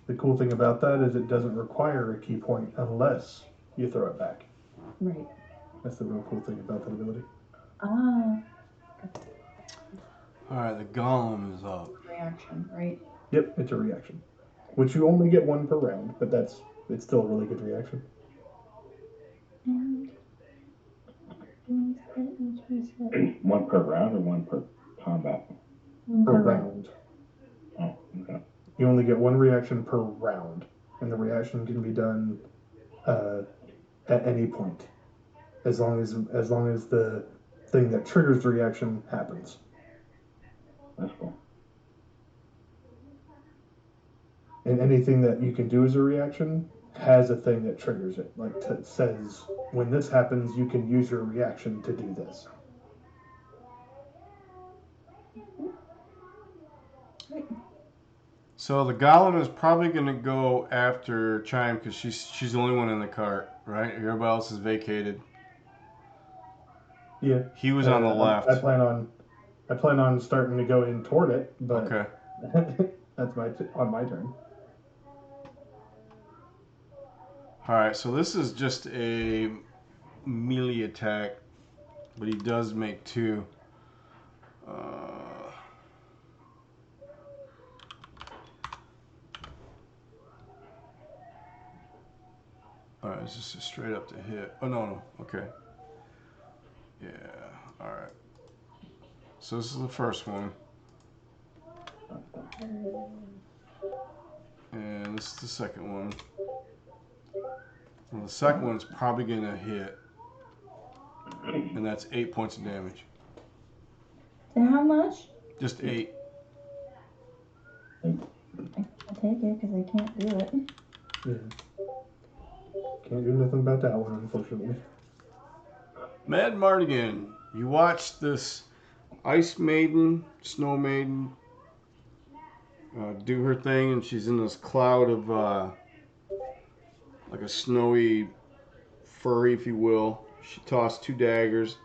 The cool thing about that is it doesn't require a key point unless you throw it back. Right. That's the real cool thing about that ability. Ah. Alright, the golem is up. Reaction, right? Yep, it's a reaction. Which you only get 1 per round, but it's still a really good reaction. And 1 per round or 1 per combat? 1 Per round. Oh, okay. You only get 1 reaction per round, and the reaction can be done at any point, as long as the thing that triggers the reaction happens. That's cool. And anything that you can do as a reaction has a thing that triggers it. Like says, when this happens, you can use your reaction to do this. So the golem is probably going to go after Chime because she's the only one in the cart, right? Everybody else is vacated. Yeah. He was on the left. I plan on starting to go in toward it, but okay. That's on my turn. All right, so this is just a melee attack, but he does make 2. All right, it's just a straight up to hit. Oh, no. Okay. Yeah, all right. So this is the first one. And this is the second one. Well, the second one's probably going to hit. And that's 8 points of damage. So how much? Just 8. I'll take it because I can't do it. Yeah. Can't do nothing about that one, unfortunately. Mad Mardigan, you watched this Ice Maiden, Snow Maiden, do her thing, and she's in this cloud of like a snowy furry, if you will. She tossed 2 daggers,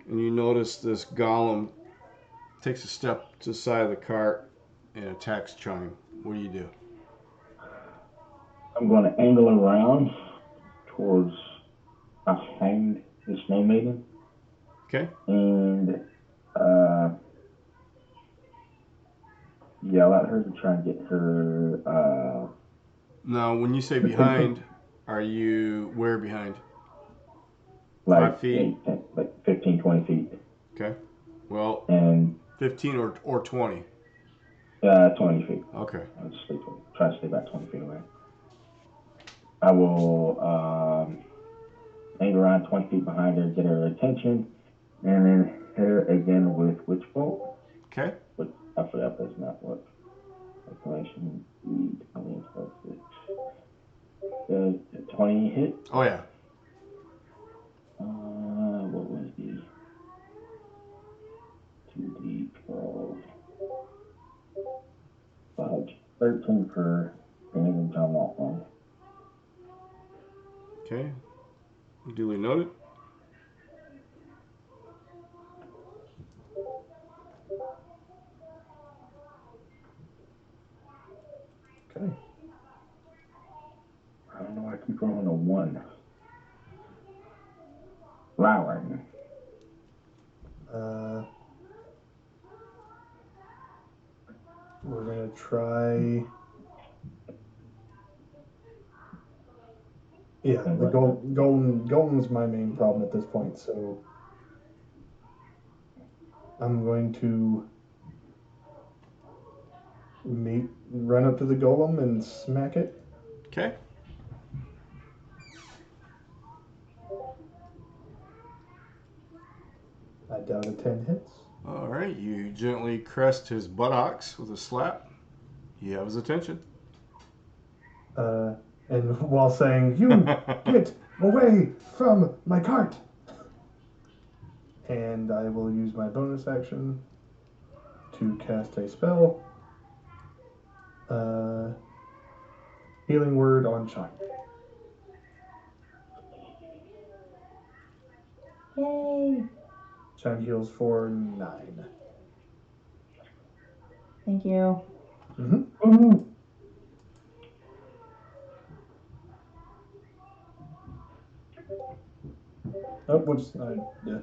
and you notice this golem takes a step to the side of the cart and attacks Chime. What do? I'm going to angle around towards behind the Snow Maiden. Okay. And yell at her to try and get her. Now, when you say behind, are you where behind? Like 5 feet? like 15, 20 feet. Okay. Well, And 15 or 20? 20 feet. Okay. I'll try to stay about 20 feet away. I will hang around 20 feet behind her, get her attention, and then hit her again with Witch Bolt. Okay. But I forgot that's not what. Calculation, 20, 12, 20 hit. Oh, yeah. What was the 2d12? 13 for damage on that one. Okay. Duly noted. Okay. I don't know why I keep rolling a 1. Flowering. We're gonna try. Yeah, the golem's my main problem at this point, so I'm going to run up to the golem and smack it. Okay. I doubt a 10 hits. All right. You gently crest his buttocks with a slap. You have his attention. And while saying, "You get away from my cart!" And I will use my bonus action to cast a spell. Healing Word on Chime. Yay! Chime heals for 9. Thank you. Mm-hmm. Oh, whoops. Yeah.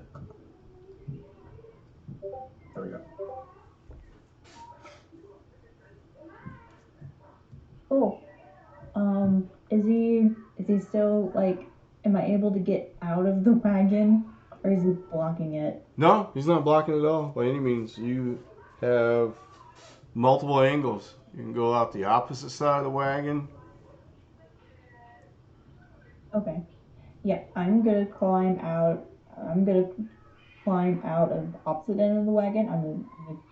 There we go. Cool. Is he still like? Am I able to get out of the wagon, or is he blocking it? No, he's not blocking at all by any means. You have multiple angles. You can go out the opposite side of the wagon. Okay. Yeah, I'm gonna climb out. I'm gonna climb out of the opposite end of the wagon. I'm gonna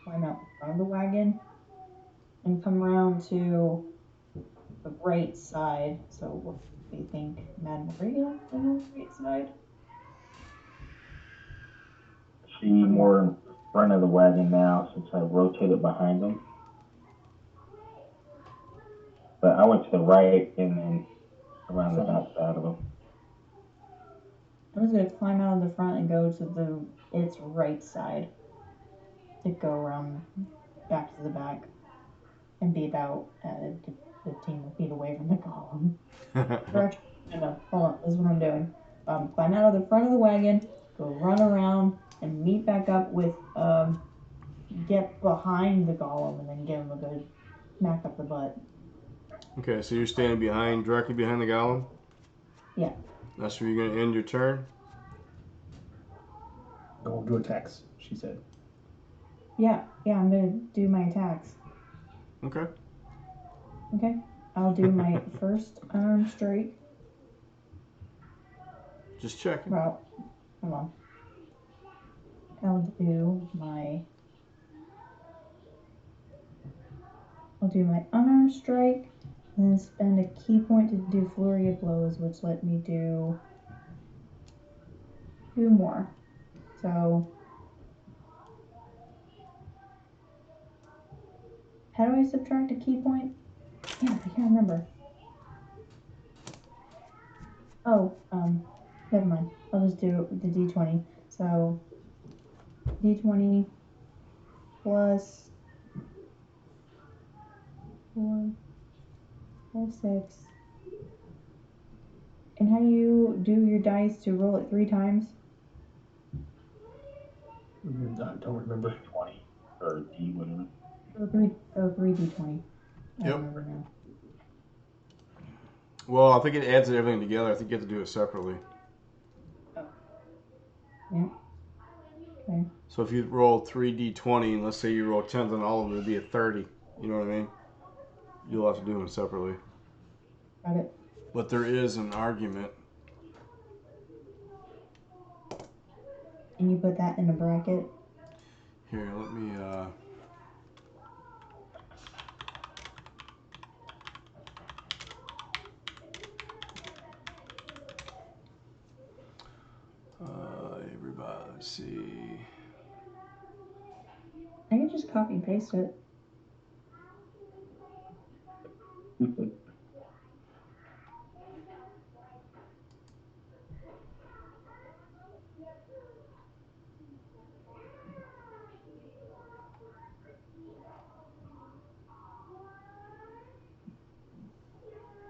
climb out the front of the wagon and come around to the right side. So what do you think, Mad Maria on the right side? She more in front of the wagon now since I rotated behind them. But I went to the right and then around the back side of them. I'm just gonna climb out of the front and go to its right side to go around back to the back and be about 15 feet away from the column. No, hold on. This is what I'm doing. Climb out of the front of the wagon, go run around, and meet back up with get behind the golem, and then give him a good smack up the butt. Okay, so you're standing directly behind the golem? Yeah. That's where you're going to end your turn? Go do attacks, she said. Yeah, I'm gonna do my attacks. Okay. Okay. I'll do my first unarmed strike. Just checking. Well, hold on. I'll do my unarmed strike, and then spend a key point to do flurry of blows, which let me do 2 more. So How do I subtract a key point? Yeah, I can't remember. Oh, never mind. I'll just do the d20. So, d20 plus 4, 5, 6. And how do you do your dice to roll it 3 times? I don't remember. 20 or D, whatever. Oh, 3 d20. I Yep. remember now. Well, I think it adds everything together. I think you have to do it separately. Yeah. Okay. So if you roll 3d20, and let's say you roll 10s on all of them, it would be a 30. You know what I mean? You'll have to do them separately. Got it. But there is an argument. And you put that in a bracket? Here, let me, everybody, let's see. I can just copy and paste it.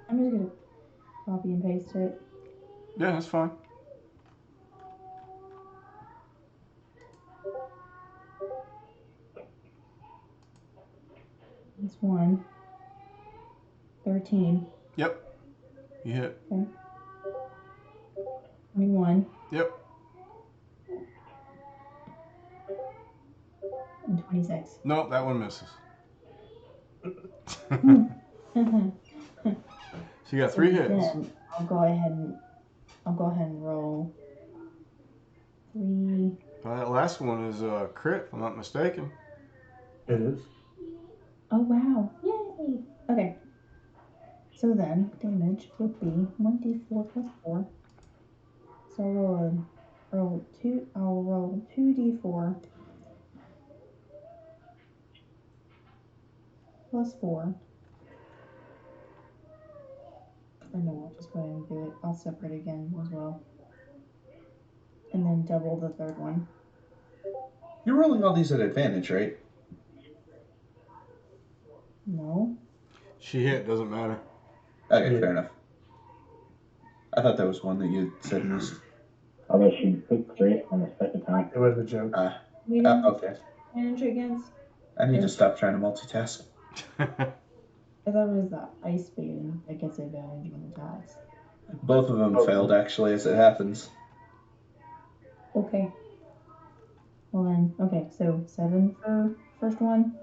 I'm just gonna copy and paste it. Yeah, that's fine. That's 1. 13. Yep. You hit. Okay. 21. Yep. And 26. Nope, that one misses. So you got 3 hits. Then I'll go ahead and roll 3. That last one is a crit, if I'm not mistaken. It is. Oh wow! Yay! Okay. So then damage would be 1d4 plus 4. So I'll roll 2d4 plus 4. Or no, I'll just go ahead and do it. I'll separate again as well. And then double the third one. You're rolling all these at advantage, right? No. She hit, doesn't matter. Okay, Yeah. fair enough. I thought that was one that you said missed. Although she put crit on the second time. It was a joke. We didn't Okay. manage against. I need to stop trying to multitask. I thought it was the ice baiting that gets advantage on attacks. Both of them failed, actually, as it happens. Okay. Well then, okay, so 7 for first one.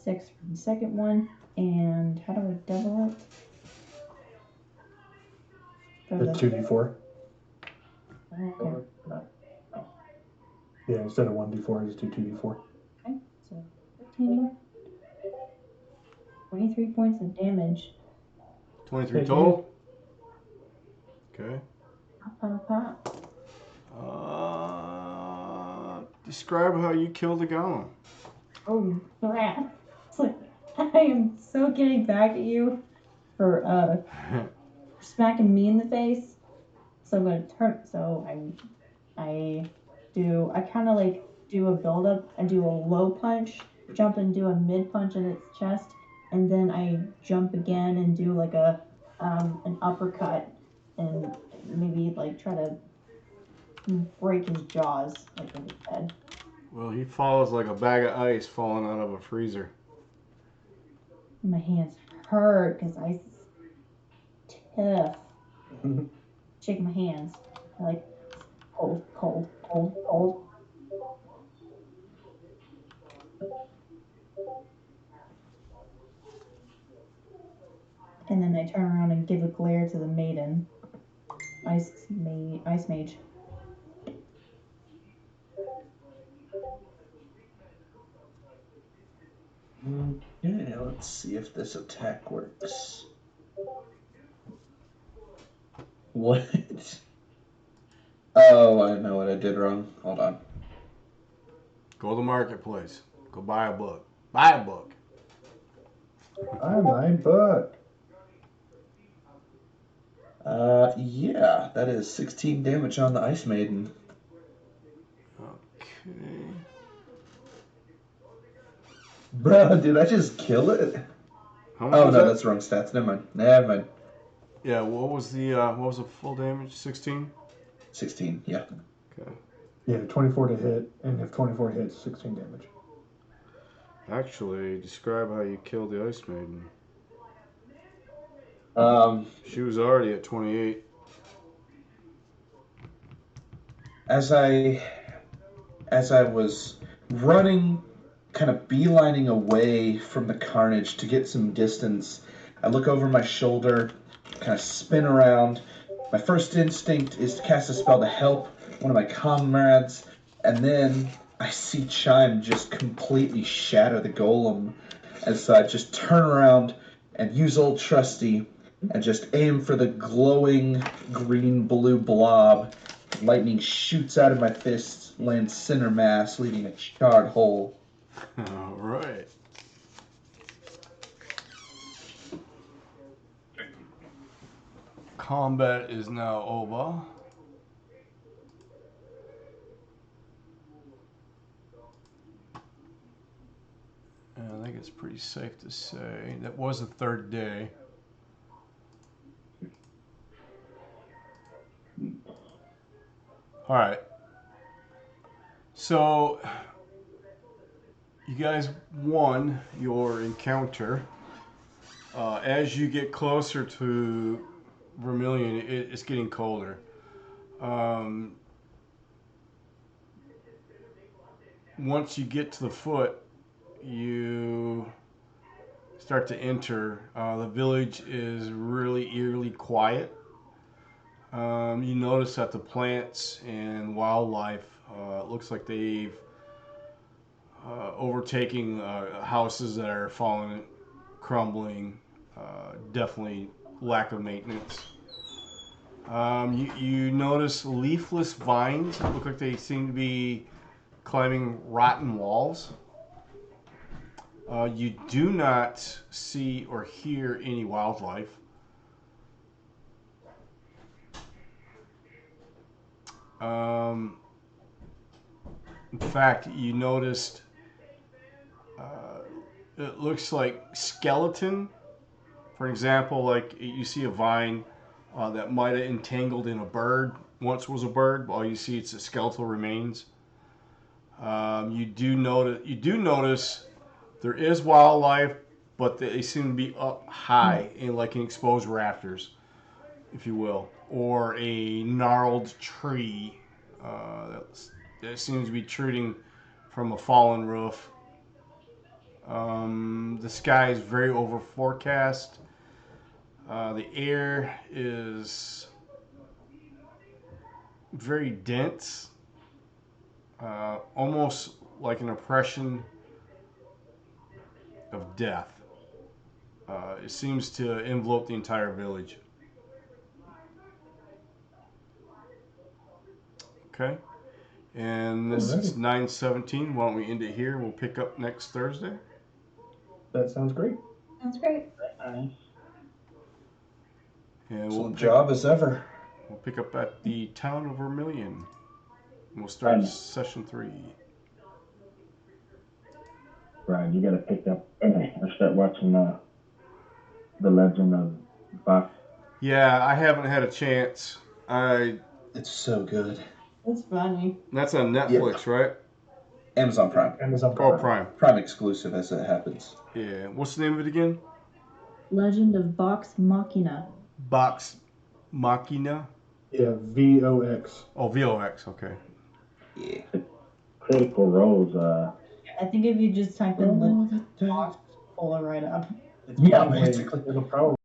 6 for the second one. And how do I double it? The 2d4. Okay. Yeah, instead of 1d4, just do 2d4. Okay, so 13. 23 points of damage. 23 Thank total? Okay. Pop, pop, pop. Describe how you killed the golem. Oh crap. It's like, I am so getting back at you for smacking me in the face. So I'm gonna turn. So I kind of like do a build up. I do a low punch, jump and do a mid punch in its chest, and then I jump again and do like an uppercut and maybe like try to break his jaws like in his head. Well, he falls like a bag of ice falling out of a freezer. My hands hurt because ice is tough. Shake my hands. I like cold, cold, cold, cold. And then I turn around and give a glare to the maiden. Ice mage. Okay, let's see if this attack works. What? I know what I did wrong. Hold on. Go to the marketplace. Go buy a book. Buy a book. Buy my book. Yeah, that is 16 damage on the Ice Maiden. Okay. Bro, did I just kill it? How much Oh was no, that? that's the wrong stats. Never mind. Yeah. What was the full damage? 16. 16. Yeah. Okay. Yeah, 24 to hit, and if 24 hits, 16 damage. Actually, describe how you killed the Ice Maiden. She was already at 28. As I was running, kind of beelining away from the carnage to get some distance, I look over my shoulder, kind of spin around. My first instinct is to cast a spell to help one of my comrades, and then I see Chime just completely shatter the golem. And so I just turn around and use Old Trusty and just aim for the glowing green-blue blob. Lightning shoots out of my fists, lands center mass, leaving a charred hole. All right. Combat is now over. And I think it's pretty safe to say that was the third day. All right. So you guys won your encounter. As you get closer to Vermeillon, it's getting colder. Once you get to the foot, you start to enter. The village is really eerily quiet. You notice that the plants and wildlife looks like they've overtaking houses that are falling, crumbling. Definitely lack of maintenance. You notice leafless vines look like they seem to be climbing rotten walls. You do not see or hear any wildlife. In fact, you noticed it looks like skeleton. For example, like you see a vine that might have entangled in a bird. Once was a bird, but all you see it's a skeletal remains. You do notice there is wildlife, but they seem to be up high in like in exposed rafters, if you will, or a gnarled tree that seems to be protruding from a fallen roof. The sky is very over forecast. The air is very dense, almost like an oppression of death. It seems to envelope the entire village. Okay, and this is 9:17. Why don't we end it here? We'll pick up next Thursday. That sounds great. Sounds great. And Excellent job as ever. We'll pick up at the town of Vermeillon. We'll start session 3. Brian, you gotta pick up or start watching the Legend of Box. Yeah, I haven't had a chance. It's so good. It's funny. That's on Netflix, right? Amazon Prime. Amazon Prime. Oh, Prime. Prime exclusive as it happens. Yeah. What's the name of it again? Legend of Vox Machina. Box Machina? Yeah, VOX. Oh, VOX. Okay. Yeah. Critical Role's I think if you just type in Legend of Vox, pull it right up. It's Yeah, probably, basically. it'll probably